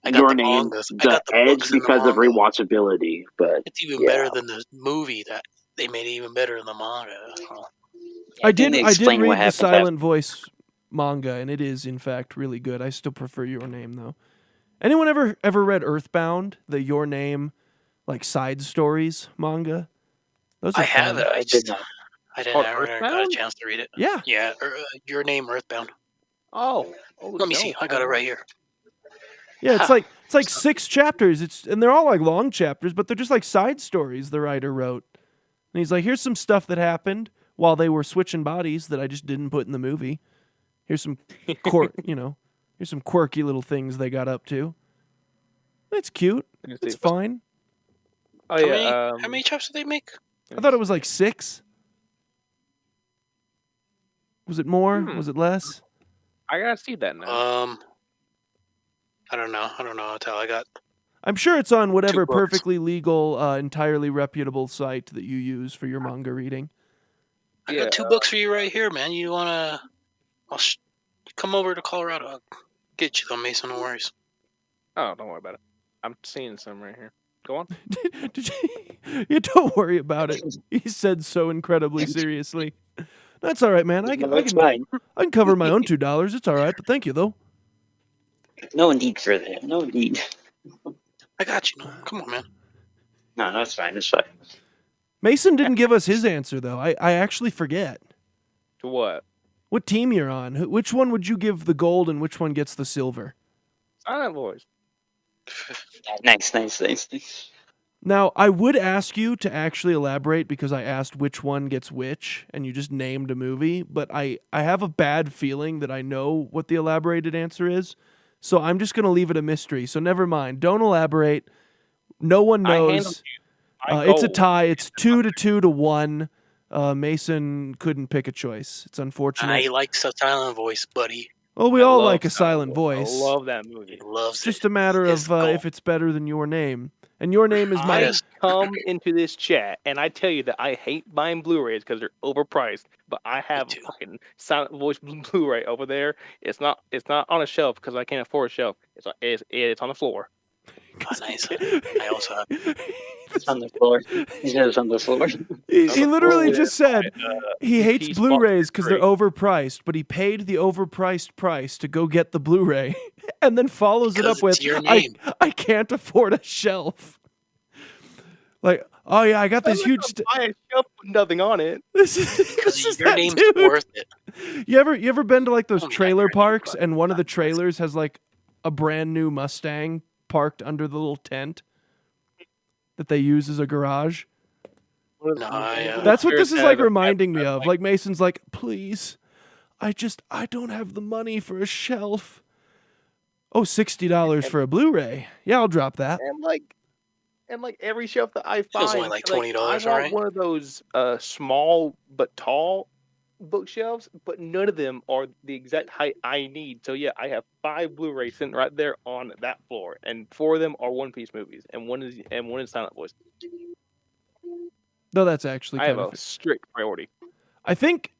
I got Your the Name mangas. I the got the edge books and the because of manga. rewatchability. But It's even yeah. better than the movie that they made it even better in the manga. So, I did explain what read the happens Silent Voice manga, and it is in fact really good. I still prefer Your Name though. Anyone ever read Earthbound, the Your Name like side stories manga? Those are I have fun. it. I just I Oh, never got a Earthbound? chance to read it. Yeah. Yeah, Your Name, Earthbound. Oh, Let me see. I got it right here. Yeah, it's Huh. like 6 chapters. And they're all like long chapters, but they're just like side stories the writer wrote. And he's like, here's some stuff that happened while they were switching bodies that I just didn't put in the movie. Here's some here's some quirky little things they got up to. It's cute. It's fine. Oh How yeah. many chapters did they make? I thought it was like 6. Was it more? Was it less? I gotta see that now. I don't know. Until I got. I'm sure it's on whatever 2 books. perfectly legal, entirely reputable site that you use for your manga reading. I got 2 books for you right here, man. You wanna? Come over to Colorado. I'll get you them, Mason. No worries. Oh, don't worry about it. I'm seeing some right here. Go on. Did you don't worry about it. He said so incredibly seriously. That's all right, man. I can cover my own $2. It's all right, but thank you though. No need for that. No need. I got you. No, come on, man. No, that's fine. It's fine. Mason didn't give us his answer though. I actually forget. To what? What team you're on? Which one would you give the gold and which one gets the silver? Silent Voice. Nice. Now, I would ask you to actually elaborate because I asked which one gets which, and you just named a movie, but I have a bad feeling that I know what the elaborated answer is, so I'm just going to leave it a mystery. So never mind. Don't elaborate. No one knows. It's a tie. It's 2-2 to 1. Mason couldn't pick a choice. It's unfortunate. I like Silent Voice, buddy. Well, we all like a silent voice. I love that movie. He loves It's just a matter of if it's better than Your Name. And Your Name is my... I come into this chat and I tell you that I hate buying Blu-rays because they're overpriced. But I have a fucking Silent Voice Blu-ray over there. It's not on a shelf because I can't afford a shelf. It's on the floor. Oh, nice. I also have. It's on the floor. He said it's on the floor. He literally just said he hates He's Blu-rays because they're fucking overpriced, but he paid the overpriced price to go get the Blu-ray, and then follows it up with, I can't afford a shelf. Like, oh yeah, I got this huge... buy a shelf with nothing on it. This is Your that Name's dude. worth it. You ever been to like those trailer parks and one of the trailers has like a brand new Mustang parked under the little tent that they use as a garage. No, That's what this is like Instead of reminding me having, of. Like Mason's like, please, I don't have the money for a shelf. Oh, $60 for a Blu-ray. Yeah, I'll drop that. and like every shelf that I Feels find, only like I $20, want right? one of those small but tall bookshelves, but none of them are the exact height I need. So yeah, I have 5 Blu-rays sitting right there on that floor, and 4 of them are One Piece movies, and one is Silent Voice. No, that's actually I have kind of a strict priority. I think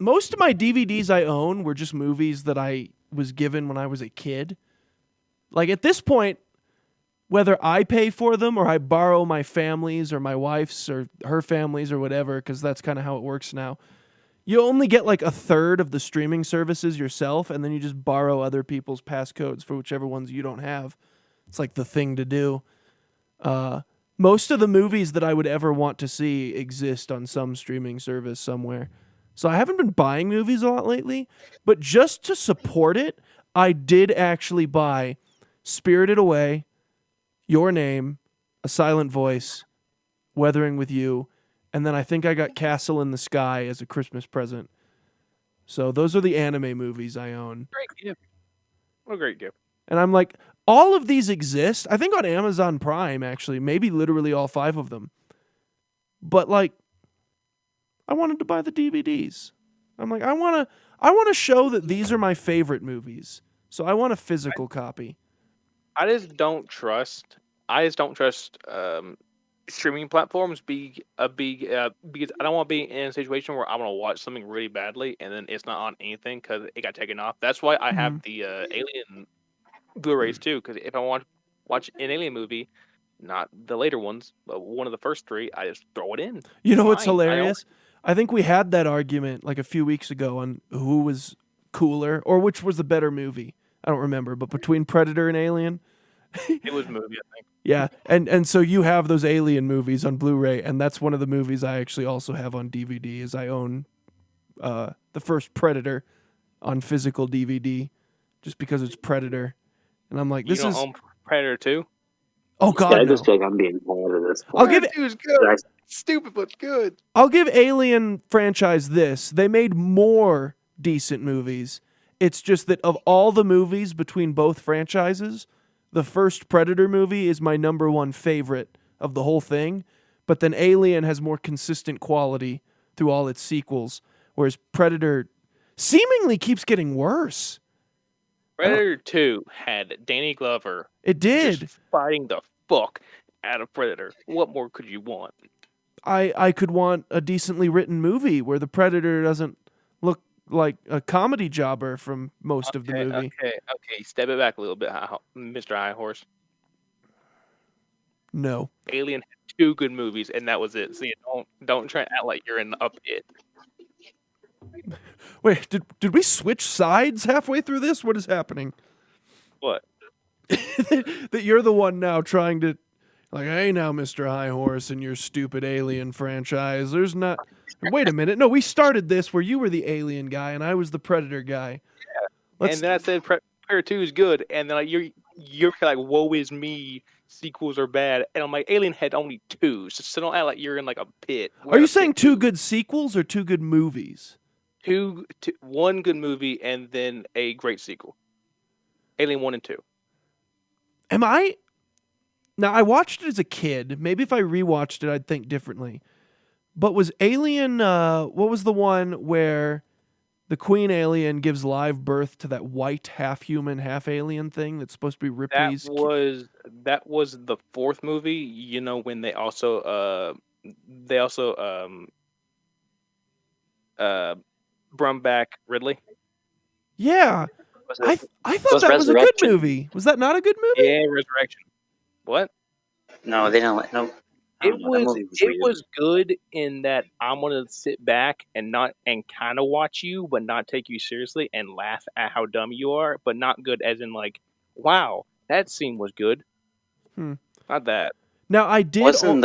most of my DVDs I own were just movies that I was given when I was a kid. Like at this point, whether I pay for them or I borrow my family's or my wife's or her family's or whatever, because that's kind of how it works now, you only get like a third of the streaming services yourself, and then you just borrow other people's passcodes for whichever ones you don't have. It's like the thing to do. Most of the movies that I would ever want to see exist on some streaming service somewhere. So I haven't been buying movies a lot lately, but just to support it, I did actually buy Spirited Away, Your Name, A Silent Voice, Weathering with You, and then I think I got Castle in the Sky as a Christmas present. So those are the anime movies I own. Great gift. What a great gift. And I'm like, all of these exist. I think on Amazon Prime, actually, maybe literally all 5 of them. But like, I wanted to buy the DVDs. I'm like, I want to show that these are my favorite movies. So I want a physical copy. I just don't trust streaming platforms because I don't want to be in a situation where I want to watch something really badly and then it's not on anything because it got taken off. That's why I have the Alien Blu-rays too, because if I want to watch an Alien movie, not the later ones, but one of the first 3, I just throw it in. You know what's Fine. hilarious? I think we had that argument like a few weeks ago on who was cooler or which was the better movie. I don't remember, but between Predator and Alien. It was a movie, I think. Yeah, and so you have those Alien movies on Blu-ray, and that's one of the movies I actually also have on DVD. Is I own the first Predator on physical DVD, just because it's Predator, and I'm like, this You don't is own Predator 2? oh god, Yeah, I no. just feel like I'm being tired of this. I'll give Predator 2 is good. Exactly. Stupid but good. I'll give Alien franchise this. They made more decent movies. It's just that of all the movies between both franchises, the first Predator movie is my number 1 favorite of the whole thing, but then Alien has more consistent quality through all its sequels, whereas Predator seemingly keeps getting worse. Predator 2 had Danny Glover It did. just fighting the fuck out of Predator. What more could you want? I could want a decently written movie where the Predator doesn't look like a comedy jobber from most of the movie. Okay. Step it back a little bit, Mr. High Horse. No. Alien had 2 good movies, and that was it. So you don't try to act like you're in up it. Wait, did we switch sides halfway through this? What is happening? What? That you're the one now trying to, like, hey now, Mr. High Horse and your stupid Alien franchise. There's not. Wait a minute. No, we started this where you were the Alien guy and I was the Predator guy. And then I said Predator 2 is good, and then like you're like, woe is me, sequels are bad, and I'm like, Alien had only 2, so don't act like you're in like a pit. Are you saying 2 good sequels or 2 good movies? 1 good movie and then a great sequel. Alien 1 and 2. Am I? Now, I watched it as a kid. Maybe if I rewatched it, I'd think differently. But was Alien, what was the one where the queen alien gives live birth to that white half-human, half-alien thing that's supposed to be Ripley's? That was the 4th movie. You know, when they also brought back Ridley. Yeah. I thought that was a good Resurrection? movie. Was that not a good movie? Yeah, Resurrection. What? No, they didn't. No. I It don't know, that movie weird. was good in that I'm gonna sit back and kind of watch you, but not take you seriously and laugh at how dumb you are, but not good as in like, wow, that scene was good. Not that. Now, I did... Wasn't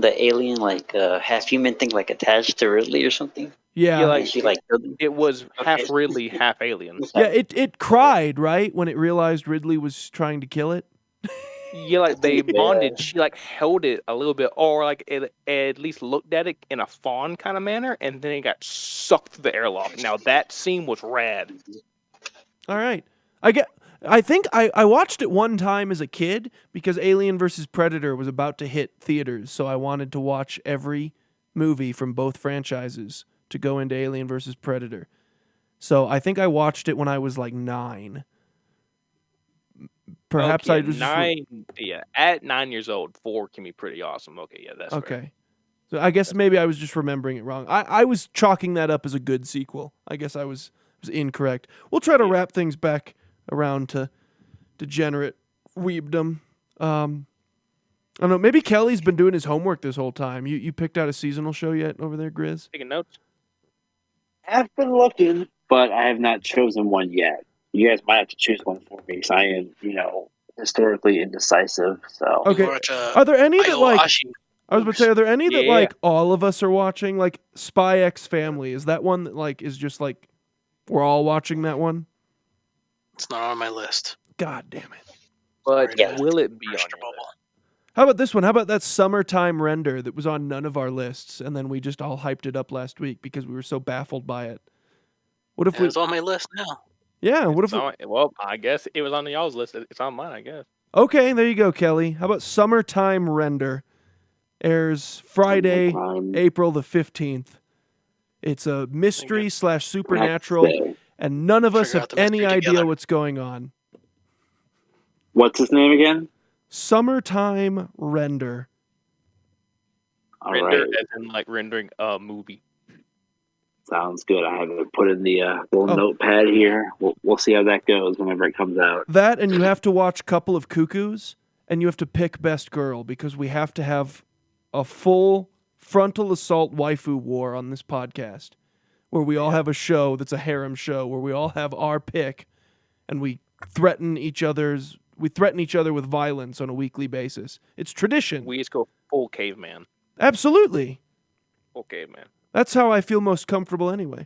the alien like half human thing like attached to Ridley or something? Yeah. like, And she like killed him. It was half Okay. Ridley, half alien. Yeah, it cried, right? When it realized Ridley was trying to kill it. Yeah, like they bonded. Yeah. She like held it a little bit, or like it at least looked at it in a fawn kind of manner, and then it got sucked through the airlock. Now that scene was rad. All right. I think I watched it one time as a kid because Alien vs. Predator was about to hit theaters, so I wanted to watch every movie from both franchises to go into Alien vs. Predator. So I think I watched it when I was like 9. Perhaps Okay, I was just 9. Yeah, at 9 years old, 4 can be pretty awesome. Okay, yeah, that's fair. okay. So I guess maybe I was just remembering it wrong. I was chalking that up as a good sequel. I guess I was incorrect. We'll try to wrap things back around to degenerate weebdom. I don't know. Maybe Kelly's been doing his homework this whole time. You picked out a seasonal show yet over there, Grizz? Taking notes. I've been looking, but I have not chosen one yet. You guys might have to choose one for me because I am, historically indecisive. So Okay. Watch, Are there any that like? Ayahuasca. I was about to say, are there any that Yeah. like all of us are watching? Like Spy X Family, is that one that like is just like we're all watching that one? It's not on my list. God damn it! But Yeah. will it be on Master your Bubble. list? How about this one? How about that Summertime Render that was on none of our lists, and then we just all hyped it up last week because we were so baffled by it? What if Yeah, we? it's on my list now. Yeah. What if? It's on- well, I guess it was on y'all's list. It's on mine, I guess. Okay, there you go, Kelly. How about Summertime Render? Airs Friday, April the 15th. It's a mystery / supernatural, and none of us Figure have out the any mystery idea together. what's going on. what's his name again? Summertime Render. All Render right, as in like rendering a movie. sounds good. I have it put in the little Oh. notepad here. We'll see how that goes whenever it comes out. That, and you have to watch Couple of Cuckoos, and you have to pick Best Girl because we have to have a full frontal assault waifu war on this podcast where we all have a show that's a harem show where we all have our pick and we threaten each other with violence on a weekly basis. It's tradition. We just go full caveman. Absolutely. Full caveman. That's how I feel most comfortable anyway.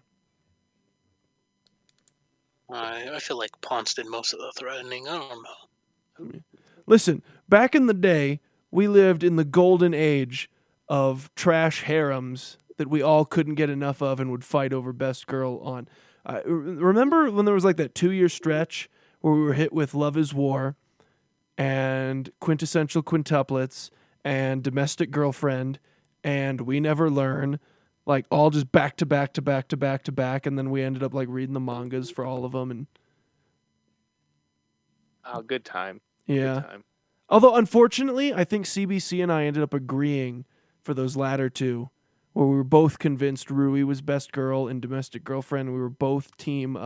I feel like Ponce did most of the threatening. I don't know. Listen, back in the day, we lived in the golden age of trash harems that we all couldn't get enough of and would fight over Best Girl on. Remember when there was like that 2-year stretch where we were hit with Love is War and Quintessential Quintuplets and Domestic Girlfriend and We Never Learn, like all just back to back to back to back to back, and then we ended up like reading the mangas for all of them, and Oh, good time. yeah. Good time. Although, unfortunately, I think CBC and I ended up agreeing for those latter two, where we were both convinced Rui was Best Girl and Domestic Girlfriend. We were both team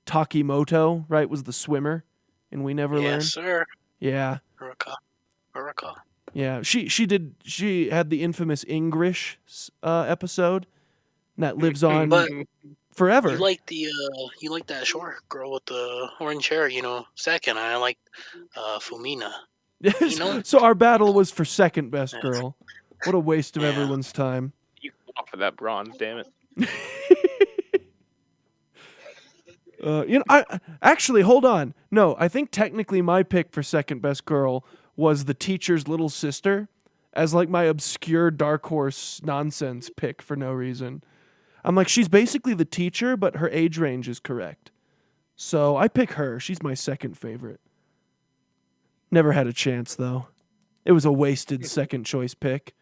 Takimoto, right, was the swimmer, and We Never Learn. Yes, sir. Yeah, Haruka. yeah. She had the infamous English episode, and that lives on But forever. you like that short girl with the orange hair, second. I like Fumina. you know- So our battle was for second Best Girl. What a waste of Yeah. everyone's time. You fought for that bronze, damn it. I actually hold on. No, I think technically my pick for second Best Girl was the teacher's little sister, as like my obscure dark horse nonsense pick for no reason. I'm like, she's basically the teacher, but her age range is correct. So I pick her. She's my second favorite. Never had a chance though. It was a wasted second choice pick,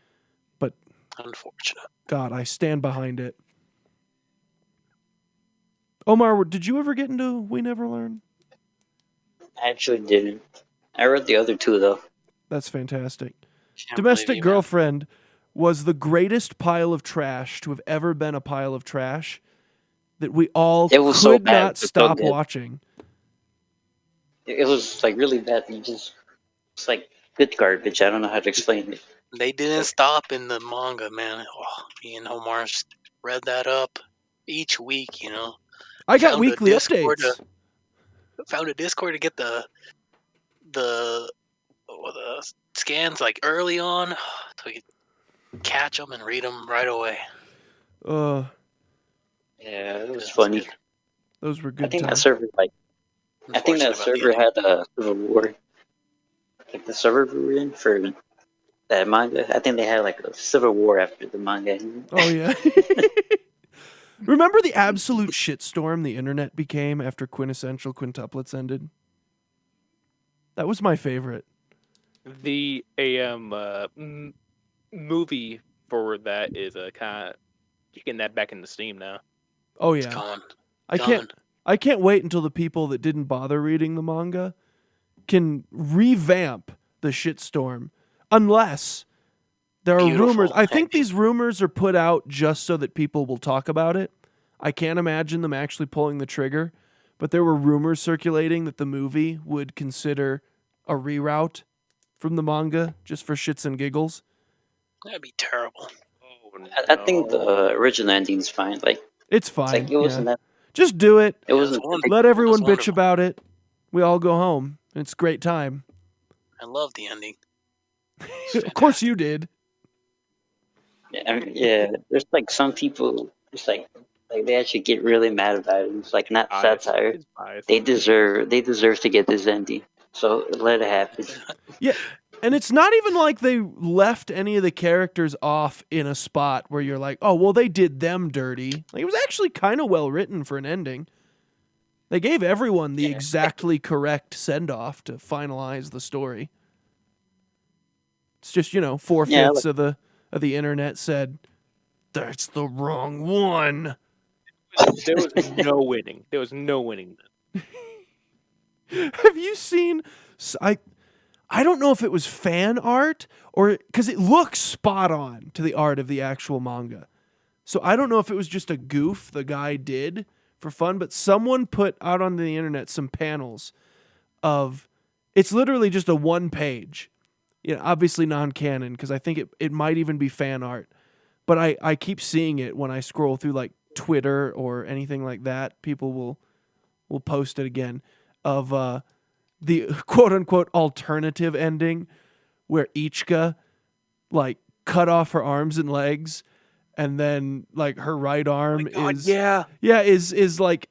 but Unfortunate. God, I stand behind it. Omar, did you ever get into We Never Learn? I actually didn't. I read the other two though. That's fantastic. Can't Domestic believe you, man. Girlfriend was the greatest pile of trash to have ever been a pile of trash that we all It was so could bad, not but so stop good. watching. It was like really bad. It's like good garbage. I don't know how to explain it. They didn't stop in the manga, man. Oh, me and Omar read that up each week, I got Found a weekly Discord updates. Found a Discord to get the scans like early on, so we could catch them and read them right away. Yeah, it was That's funny. good. Those were I good think that times. server I think that Unfortunate about the server ending. had a Civil War. Like the server we were in for that manga. I think they had like a Civil War after the manga ended. Oh yeah. Remember the absolute shitstorm the internet became after Quintessential Quintuplets ended? That was my favorite. The movie for that is kind of kicking that back into Steam now. Oh It's yeah. coming. I can't wait until the people that didn't bother reading the manga can revamp the shitstorm, unless there are Beautiful rumors. I think ending. these rumors are put out just so that people will talk about it. I can't imagine them actually pulling the trigger, but there were rumors circulating that the movie would consider a reroute from the manga just for shits and giggles. That'd be terrible. Oh I think the original ending's fine. Like It's it's fine. like it wasn't Yeah. that. Just do it. It Yeah, wasn't. Let everyone that's bitch wonderful. about it. We all go home. It's a great time. I love the ending. Of course you did. Yeah, there's like some people. It's like they actually get really mad about it. It's like not bias. satire. It's bias. They deserve to get this ending. So let it happen. Yeah. And it's not even like they left any of the characters off in a spot where you're like, oh, well, they did them dirty. Like, it was actually kind of well written for an ending. They gave everyone the exactly correct send off to finalize the story. It's just, 4/5 of the internet said, that's the wrong one. There was no winning. There was no winning. Have you seen? I don't know if it was fan art or because it looks spot on to the art of the actual manga. So I don't know if it was just a goof the guy did for fun, but someone put out on the internet some panels of it's literally just a one page. Obviously non-canon because I think it might even be fan art. But I keep seeing it when I scroll through like Twitter or anything like that. People will post it again of the quote unquote alternative ending where Ichika like cut off her arms and legs and then like her right arm is like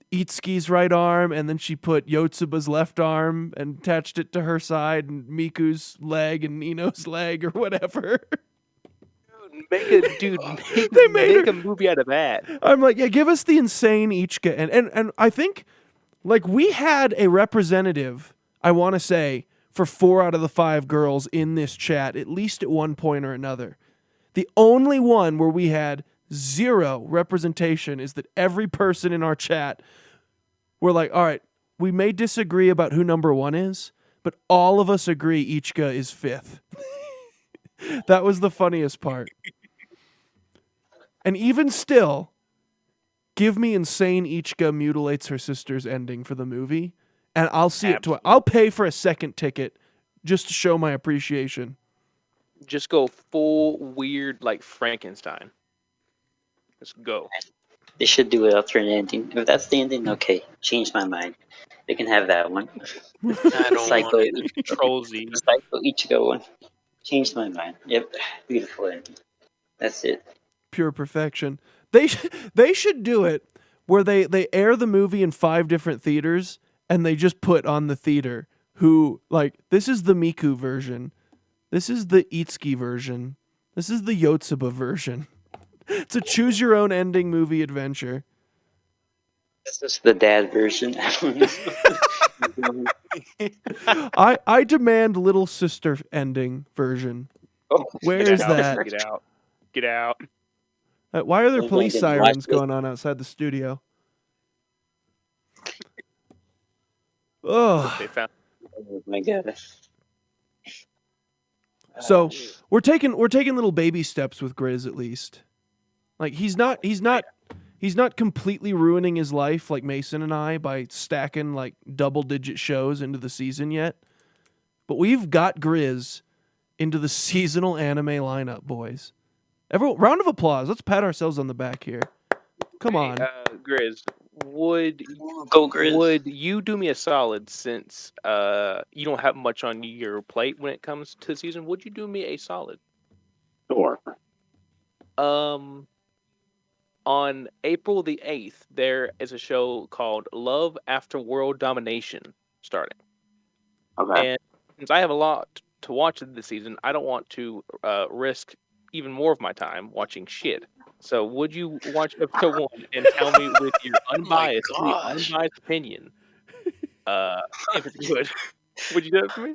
Itsuki's right arm, and then she put Yotsuba's left arm and attached it to her side, and Miku's leg and Ino's leg or whatever. Make a movie out of that. I'm like, yeah, give us the insane Ichika, and I think like we had a representative, I want to say, for 4 out of the 5 girls in this chat, at least at one point or another. The only one where we had 0 representation is that every person in our chat were like, all right, we may disagree about who number 1 is, but all of us agree Ichika is 5th. That was the funniest part. And even still, give me insane Ichika mutilates her sister's ending for the movie, and I'll see it twice. I'll pay for a second ticket just to show my appreciation. Just go full weird like Frankenstein. Let's go. They should do an alternate ending. If that's the ending, okay. Change my mind. They can have that one. I don't Psycho want it. Trollsy. Psycho Ichigo one. Changed my mind. Yep. Beautiful ending. That's it. Pure perfection. They should do it where they air the movie in 5 different theaters and they just put on the theater who like this is the Miku version. This is the Itsuki version. This is the Yotsuba version. It's a choose your own ending movie adventure. This is the dad version. I demand little sister ending version. Oh, Where is that? Get out. Get out. Why are there We're police gonna sirens watch this. going on outside the studio? Oh, They found Oh my god. so we're taking little baby steps with Grizz at least. Like he's not completely ruining his life like Mason and I by stacking like double-digit shows into the season yet. But we've got Grizz into the seasonal anime lineup, boys. Everyone, round of applause. Let's pat ourselves on the back here. Come on. Grizz, would Go Grizz. would you do me a solid since you don't have much on your plate when it comes to the season? Would you do me a solid? Sure. On on April the 8th, there is a show called Love After World Domination starting. Okay. And since I have a lot to watch this season, I don't want to risk even more of my time watching shit. So would you watch episode 1 and tell me with your unbiased opinion if it's good? Would you do that for me?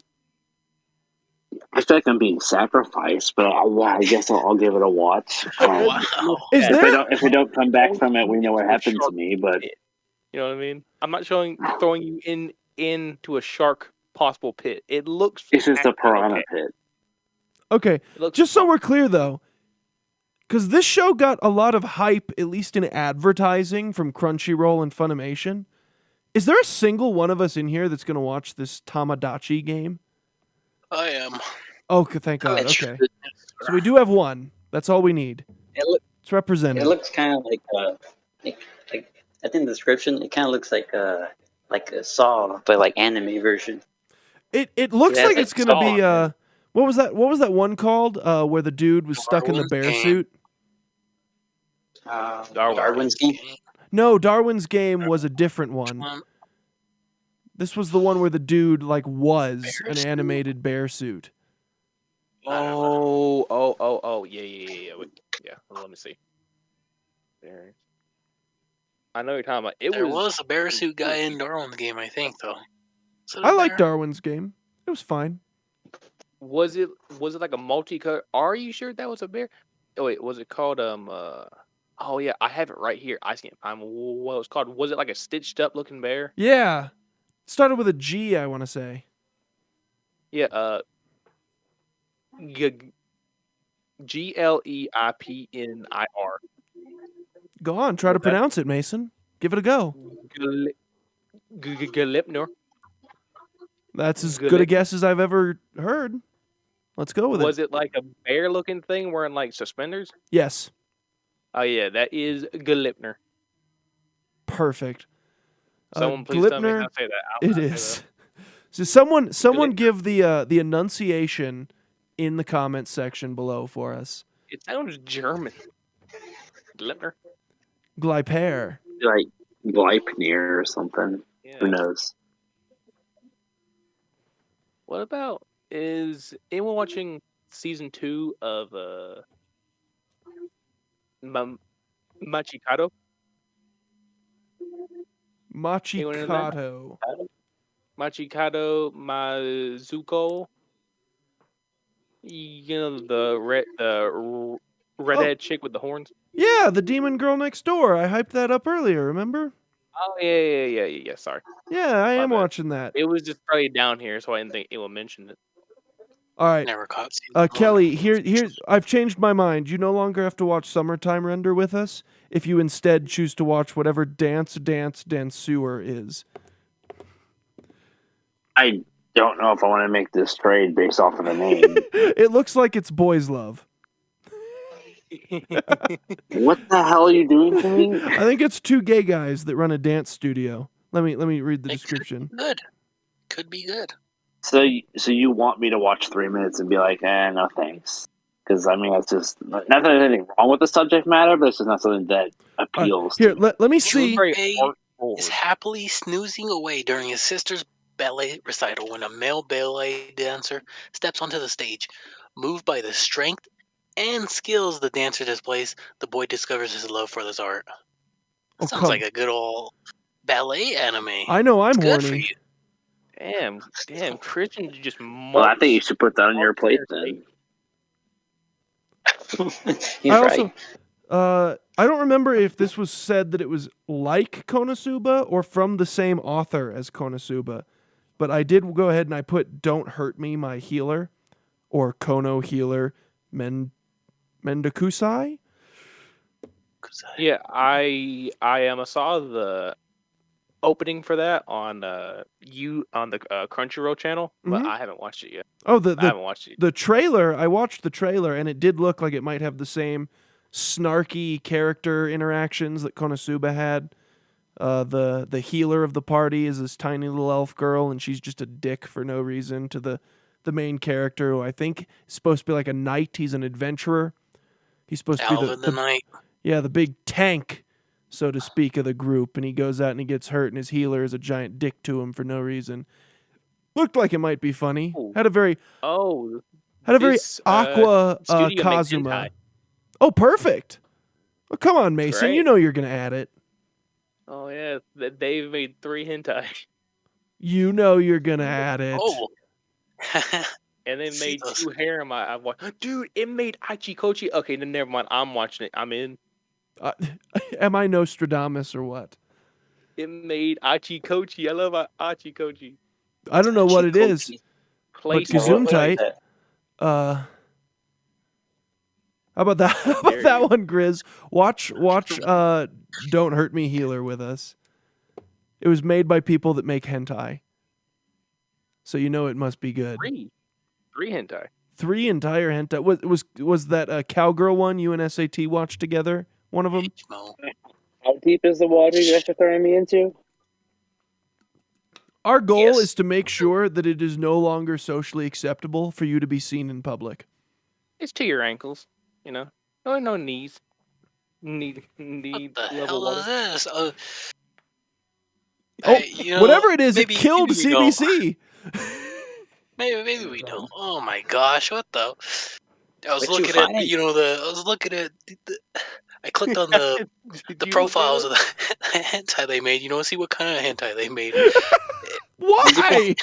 I feel like I'm being sacrificed, but I guess I'll give it a watch. Wow. Is If there? I don't come back from it, we know what happened to me. But You know what I mean? I'm not throwing you into a shark possible pit. It looks. it's just a okay. piranha pit. Okay, It looks just so fun. we're clear though, because this show got a lot of hype, at least in advertising, from Crunchyroll and Funimation. Is there a single one of us in here that's going to watch this Tamagotchi game? I am. Oh, thank God. It's- Okay. So we do have one. That's all we need. It's represented. It looks kind of like I think the description. It kind of looks like a Saw, but like anime version. It looks Yeah, like it's it's going to Saw, be man. what was that one called where the dude was stuck in the Darwin's bear Game. suit? Darwin's Game. No, Darwin's Game was a different one. One. This was the one where the dude was Bear an suit? animated bear suit. Oh, yeah. Wait, yeah, let me see. There. I know what you're talking about. There was a bear suit guy in Darwin's Game, I think, though. Is it a I like bear? Darwin's Game. It was fine. Was it like a multicolor? Are you sure that was a bear? Oh wait, was it called Oh yeah, I have it right here. I can't find what it was called. Was it like a stitched up looking bear? Yeah. Started with a G, I want to say. Yeah. Gleipnir. Go on, try to Okay. pronounce it, Mason. Give it a go. Gleipnir. That's as Good. good a guess as I've ever heard. Let's go with Was it. it like a bear looking thing wearing like suspenders? Yes. Oh yeah, that is Gleipnir. Perfect. Someone please tell me how Glipner, to say that. I'll it not say is. that. So someone Glipner. give the enunciation in the comments section below for us. It sounds German. Gleipnir. Gleiper. Like Gleipnir or something. Yeah. Who knows? What about, is anyone watching season 2 of Machikado? Machikato. Machikado Mazuko? You know, the redhead chick with the horns? Yeah, the demon girl next door. I hyped that up earlier, remember? Oh, yeah, sorry. Yeah, I My am bad. watching that. It was just probably down here, so I didn't think anyone mentioned it. All right. Never caught season one. Kelly, here's I've changed my mind. You no longer have to watch Summertime Render with us if you instead choose to watch whatever Dance Dancer is. I don't know if I want to make this trade based off of the name. It looks like it's Boys Love. What the hell are you doing to me? I think it's two gay guys that run a dance studio. Let me read the It description. Could be good. So you want me to watch 3 minutes and be like, no thanks? Because I mean, that's just not that there's anything wrong with the subject matter, but it's just not something that appeals. Here, to me. let me see. Very Hey, hardcore. Is happily snoozing away during his sister's ballet recital when a male ballet dancer steps onto the stage. Moved by the strength and skills the dancer displays, the boy discovers his love for this art. Oh, Sounds come. like a good old ballet anime. I know I'm It's good for horny. you. Damn, Christian just Well, I think you should put that on your plate then. He's I right. also, I don't remember if this was said that it was like Konosuba or from the same author as Konosuba, but I did go ahead and I put "Don't Hurt Me, My Healer" or Kono Healer Mendakusai. Yeah, I saw the opening for that on the Crunchyroll channel, but Mhm. I haven't watched it yet. Oh, I haven't watched it. the trailer. I watched the trailer and it did look like it might have the same snarky character interactions that Konosuba had. The healer of the party is this tiny little elf girl, and she's just a dick for no reason to the main character, who I think is supposed to be like a knight. He's an adventurer. He's supposed to be Alvin the Knight. Yeah, the big tank, so to speak, of the group, and he goes out and he gets hurt, and his healer is a giant dick to him for no reason. Looked like it might be funny. Oh. Had a very This aqua studio makes Kazuma. hentai. Oh, perfect. Well, come on, Mason. Great. You know you're gonna add it. Oh yeah, they've made 3 hentai, You know you're gonna add it. Oh. and they See made those. 2 harem. I watched. Dude, it made Achikochi. Okay, then never mind. I'm watching it. I'm in. Am I Nostradamus or what? It made Achikochi. I love Achikochi. I don't know what it is. Place But Gesundheit. that? How about that? How about There that you one, Grizz? Watch Don't Hurt Me Healer with us. It was made by people that make hentai. So you know it must be good. 3 hentai. 3 entire hentai. Was that cowgirl one you and SAT watched together? One of them? No. How deep is the water you guys are throwing me into? Our goal Yes. is to make sure that it is no longer socially acceptable for you to be seen in public. It's to your ankles. You know, no knees. Need What the level hell is water. this? Oh, whatever it is, maybe- it killed maybe we don't. CBC. Maybe we don't. Oh my gosh, what the? I was What'd you looking at find? I was looking at I clicked on the Did you profiles look of the hentai they made. You know, see what kind of hentai they made. Why?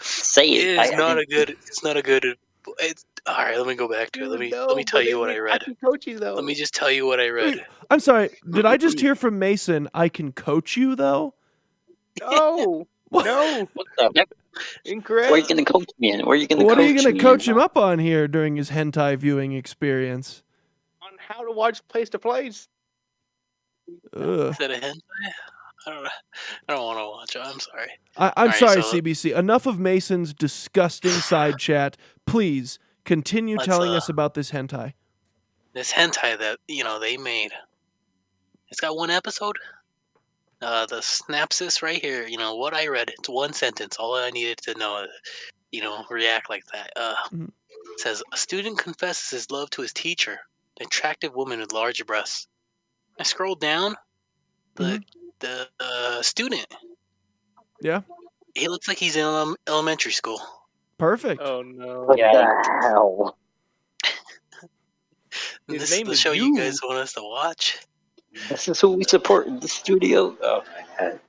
Say It it. is not a good. It's not a good. It's all right. Let me go back to it. Let me tell you what I read. Achikochi, though. Let me just tell you what I read. Wait, I'm sorry. Did I just hear from Mason? I can coach you though. No, What? no, What the heck? incorrect. Where are you gonna coach me in? Where are you gonna What are you coach going me to coach in? him up on here during his hentai viewing experience? On how to watch place to place. Ugh. Is that a hentai? I don't want to watch it. I'm sorry. I'm Alright, sorry, so- CBC. Enough of Mason's disgusting side chat. Please continue Let's, telling us about this hentai. This hentai that they made. It's got 1 episode. The synopsis right here. What I read. It's 1 sentence. All I needed to know. React like that. Mhm. It says a student confesses his love to his teacher, an attractive woman with large breasts. I scrolled down. The student. Yeah, He looks like he's in elementary school. perfect. Oh no. What Yeah. the hell? And His this name is the is show you. you guys want us to watch. This is who we support in the studio. Oh my god.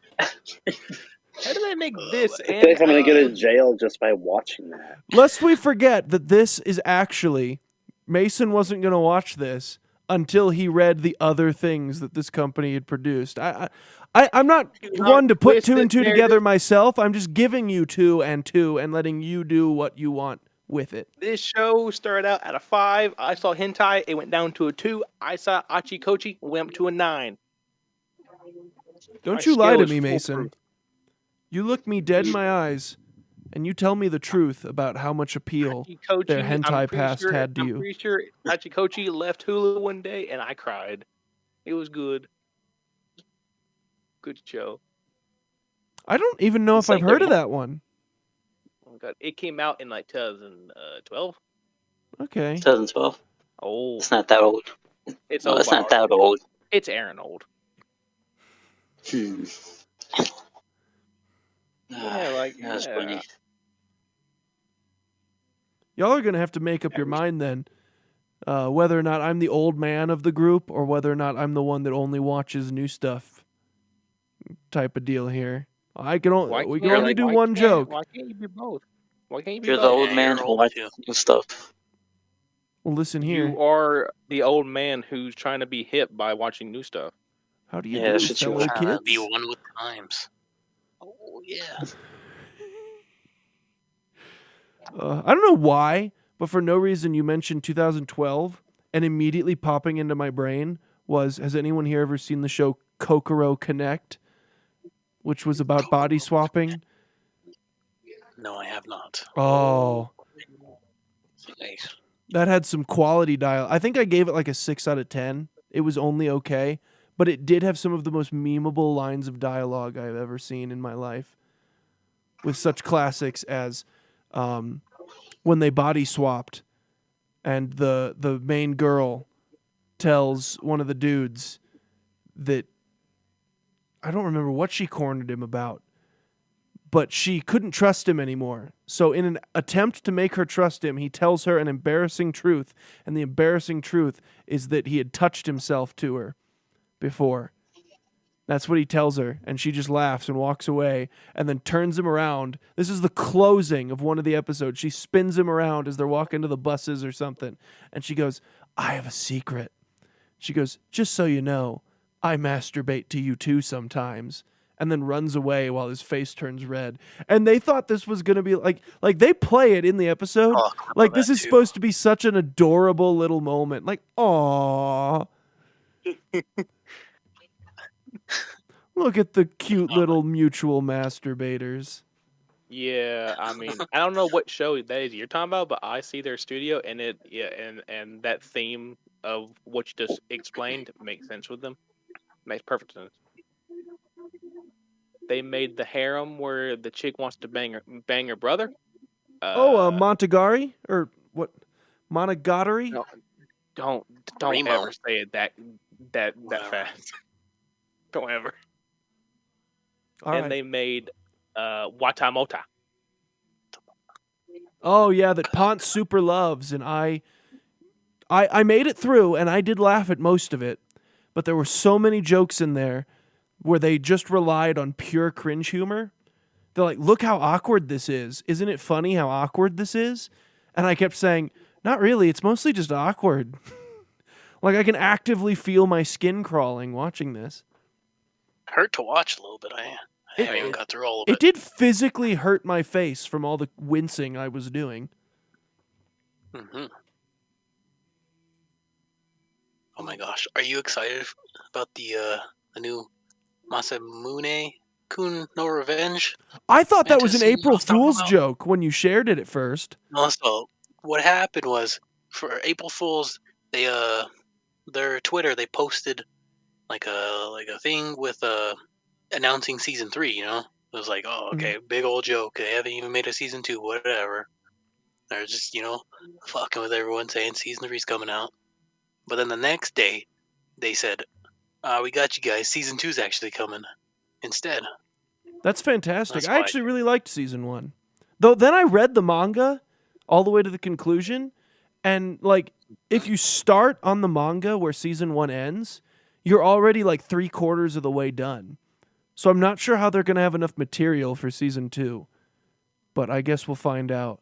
How do they make this? I feel like I'm gonna go to jail just by watching that. Lest we forget that this is actually Mason wasn't going to watch this until he read the other things that this company had produced. I'm not Do not one to put twist 2 and the 2 narrative. together myself. I'm just giving you 2 and 2 and letting you do what you want with it. This show started out at a 5. I saw hentai. It went down to a 2. I saw Achikochi. Went up to a 9. Don't My you lie scale to is me, Mason. foolproof. You look me dead in my eyes and you tell me the truth about how much appeal Achikochi, their hentai I'm pretty past sure, had to I'm you. pretty sure Achikochi left Hulu one day and I cried. It was good. Good show. I don't even know It's if I've like heard they're- of that one. Oh my god. It came out in like 2012. Okay. 2012. Oh, It's not that old. it's No, old. it's by not our that old. It's Aaron old. Hmm. Yeah, like That's yeah. funny. Y'all are going to have to make up your mind then whether or not I'm the old man of the group or whether or not I'm the one that only watches new stuff type of deal here. We can only do one joke. Why can't you be both? Why can't you be You're the both? old Yeah, man you're who old watches too. new stuff. Well, listen here. You are the old man who's trying to be hip by watching new stuff. How do you Yeah, do, that's what you fellow want. kids? Be one with times. Oh yeah. I don't know why, but for no reason you mentioned 2012, and immediately popping into my brain was, has anyone here ever seen the show Kokoro Connect, which was about body swapping? No, I have not. Oh, Nice. that had some quality dial. I think I gave it like a 6 out of 10. It was only okay, but it did have some of the most memeable lines of dialogue I've ever seen in my life, with such classics as when they body swapped and the main girl tells one of the dudes that I don't remember what she cornered him about, but she couldn't trust him anymore. So in an attempt to make her trust him, he tells her an embarrassing truth, and the embarrassing truth is that he had touched himself to her before. That's what he tells her, and she just laughs and walks away and then turns him around. This is the closing of one of the episodes. She spins him around as they're walking to the buses or something, and she goes, I have a secret. She goes, just so you know, I masturbate to you too sometimes, and then runs away while his face turns red. And they thought this was going to be like they play it in the episode. Oh, I Like love this that is too. supposed to be such an adorable little moment. Like, aww. Look at the cute little mutual masturbators. Yeah, I mean, I don't know what show that is you're talking about, but I see their studio, and and that theme of what you just explained makes sense with them. Makes perfect sense. They made the harem where the chick wants to bang her brother. Montagari? Or what? Monogatari? No, don't Remo. ever say it that Whatever. fast. Don't ever. All and right. they made Watamota. Oh yeah, that Ponce super loves, and I made it through, and I did laugh at most of it, but there were so many jokes in there where they just relied on pure cringe humor. They're like, "Look how awkward this is! Isn't it funny how awkward this is?" And I kept saying, "Not really. It's mostly just awkward." Like I can actively feel my skin crawling watching this. Hurt to watch a little bit. I haven't even got through all of It it. did physically hurt my face from all the wincing I was doing. Mm-hmm. Oh my gosh, are you excited about the new Masamune Kun no Revenge? I thought that was an Fantasy April I was talking Fool's about? joke when you shared it at first. Also, what happened was for April Fools, they their Twitter they posted like a thing with announcing season 3. You know, it was like, oh okay, big old joke. They haven't even made a season 2, whatever. They're just fucking with everyone saying season 3's coming out. But then the next day, they said, we got you guys. Season 2's actually coming instead. That's fantastic. That's I why. actually really liked season 1. Though then I read the manga all the way to the conclusion, and like if you start on the manga where season 1 ends, you're already like 3/4 of the way done. So I'm not sure how they're going to have enough material for season 2. But I guess we'll find out.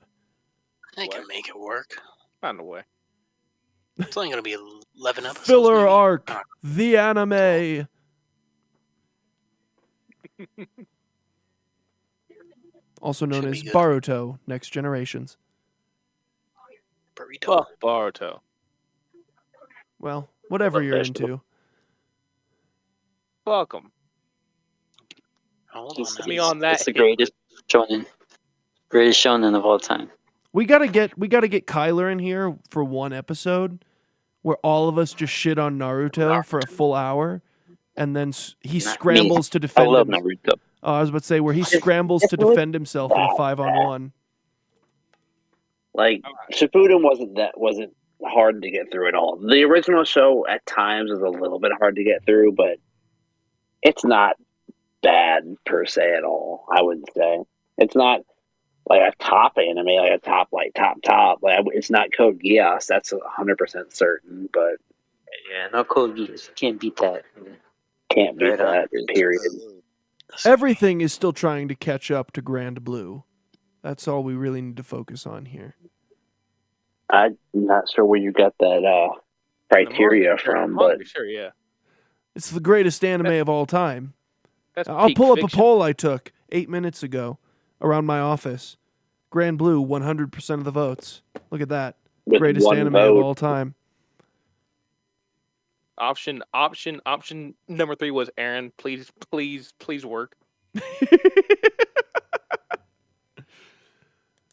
They can make it work. Find a way. It's only going to be 11 episodes. Filler maybe. arc, Ah. the anime. Also known Should as be good. Baruto, Next Generations. Burrito. Well, Baruto. Well, whatever you're Vegetable. into. Welcome. Hold on He's, now. Me on that It's the hit. greatest shonen of all time. We gotta get Kyler in here for one episode where all of us just shit on Naruto for a full hour, and then he Not scrambles to I defend love himself. Naruto. I was about to say where he scrambles to really defend himself in a that 5-on-1. Like Shippuden wasn't hard to get through at all. The original show at times was a little bit hard to get through, but it's not bad per se at all. I wouldn't say it's not like a top anime, like a top. Like it's not Code Geass. That's 100% certain, but Yeah, no Code Geass. You can't beat that. can't beat Right on. that. Period. Everything is still trying to catch up to Grand Blue. That's all we really need to focus on here. I'm not sure where you got that criteria from, but Sure, yeah. It's the greatest anime of all time. That's I'll peak pull up fiction. a poll I took 8 minutes ago around my office. Grand Blue, 100% of the votes. Look at that. with Greatest one anime vote, of all time. Option number 3 was Aaron. Please work.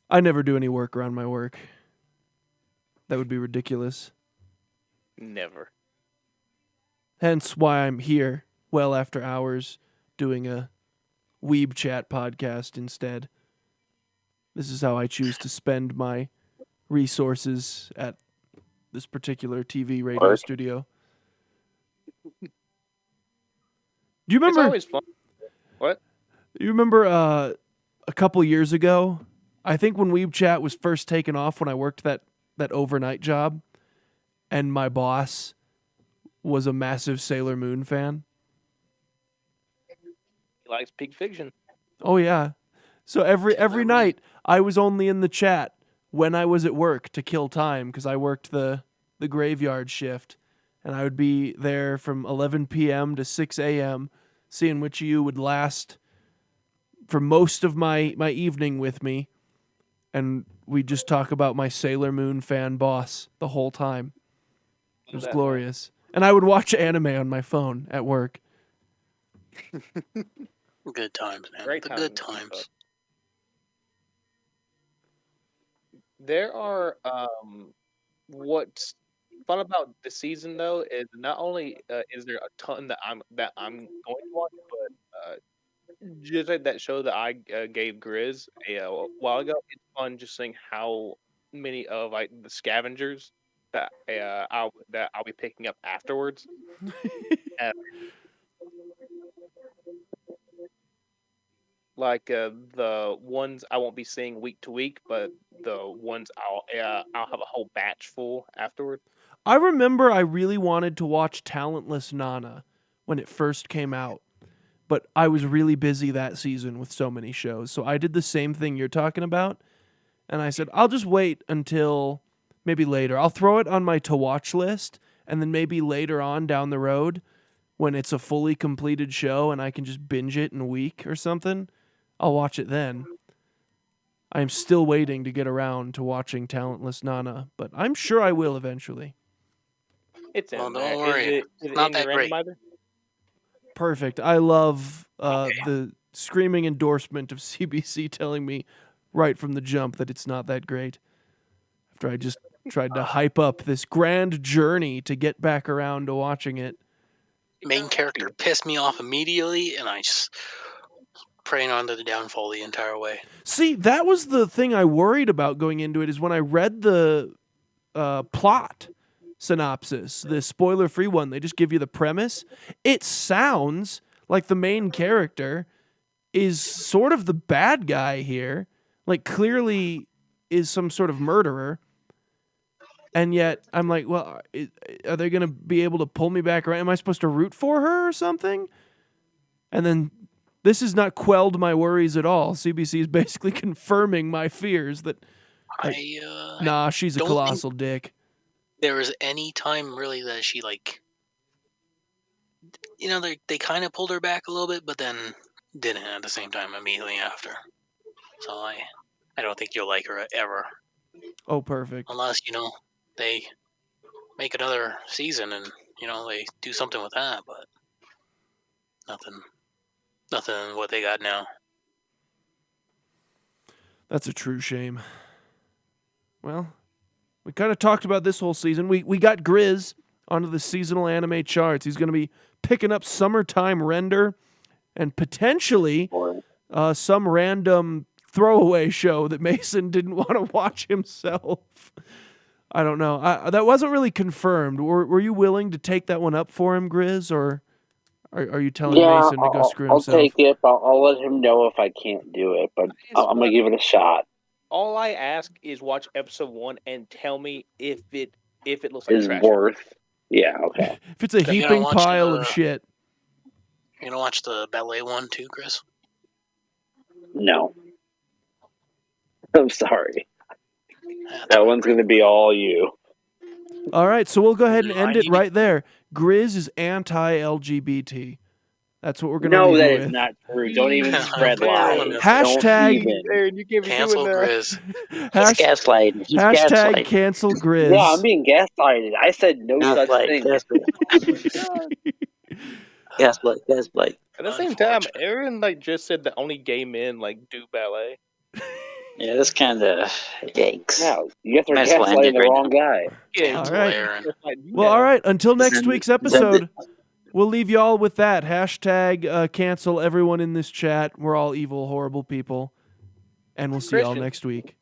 I never do any work around my work. That would be ridiculous. Never. Hence why I'm here well after hours doing a Weebchat podcast instead. This is how I choose to spend my resources at this particular TV radio Work. studio. Do you It's remember? always fun. What? You remember a couple years ago? I think when Weebchat was first taken off, when I worked that overnight job, and my boss was a massive Sailor Moon fan. He likes Pig Fiction. Oh yeah. So every night I was only in the chat when I was at work to kill time because I worked the graveyard shift, and I would be there from 11 p.m. to 6 a.m. seeing which of you would last for most of my evening with me, and we'd just talk about my Sailor Moon fan boss the whole time. It was glorious. And I would watch anime on my phone at work. Good times, man. Great The times, good people. times. There are what's fun about the season though is not only is there a ton that I'm going to watch, but just like that show that I gave Grizz a while ago, it's fun just seeing how many of like the scavengers that I'll be picking up afterwards. Like the ones I won't be seeing week to week, but the ones I'll have a whole batch full afterward. I remember I really wanted to watch Talentless Nana when it first came out, but I was really busy that season with so many shows. So I did the same thing you're talking about, and I said, I'll just wait until maybe later. I'll throw it on my to-watch list, and then maybe later on down the road when it's a fully completed show and I can just binge it in a week or something, I'll watch it then. I am still waiting to get around to watching Talentless Nana, but I'm sure I will eventually. It's in Well, there. don't worry. Is it Not in that your great. randomizer? Perfect. I love the screaming endorsement of CBC telling me right from the jump that it's not that great. After I just tried to hype up this grand journey to get back around to watching it. Main character pissed me off immediately, and I just praying on to the downfall the entire way. See, that was the thing I worried about going into it, is when I read the plot synopsis, the spoiler-free one, they just give you the premise. It sounds like the main character is sort of the bad guy here, like clearly is some sort of murderer. And yet I'm like, well, are they going to be able to pull me back around? Am I supposed to root for her or something? And then this has not quelled my worries at all. CBC is basically confirming my fears that, like, nah, she's a colossal dick. There was any time really that she, like, you know, they kind of pulled her back a little bit, but then didn't at the same time immediately after. So I don't think you'll like her ever. Oh, perfect. Unless, you know, they make another season and, you know, they do something with that, but nothing what they got now. That's a true shame. Well, we kind of talked about this whole season. We got Grizz onto the seasonal anime charts. He's going to be picking up Summertime Render and potentially some random throwaway show that Mason didn't want to watch himself. I don't know. That wasn't really confirmed. Were you willing to take that one up for him, Grizz, or are you telling Mason to go screw himself? I'll take it. I'll let him know if I can't do it, but I'm going to give it a shot. All I ask is watch episode 1 and tell me if it looks like Is trash. worth. Yeah, okay. If it's a heaping pile of shit. You gonna watch the ballet one too, Chris? No. I'm sorry. That one's going to be all you. All right, so we'll go ahead and end it right there. Grizz is anti-LGBT. That's what we're going to leave that with. is not true. Don't even spread lies. Hashtag cancel Grizz. Gaslighting. He's Hashtag gaslighting. cancel Grizz. Yeah, I'm being gaslighted. I said no such thing. Gaslight. At the same time, Aaron just said that only gay men do ballet. Yeah, that's kind of yikes. No, you guys are gaslighting the wrong guy. Yeah, all right. Well, all right. Until next week's episode, we'll leave you all with that. Hashtag cancel everyone in this chat. We're all evil, horrible people. And we'll see y'all next week.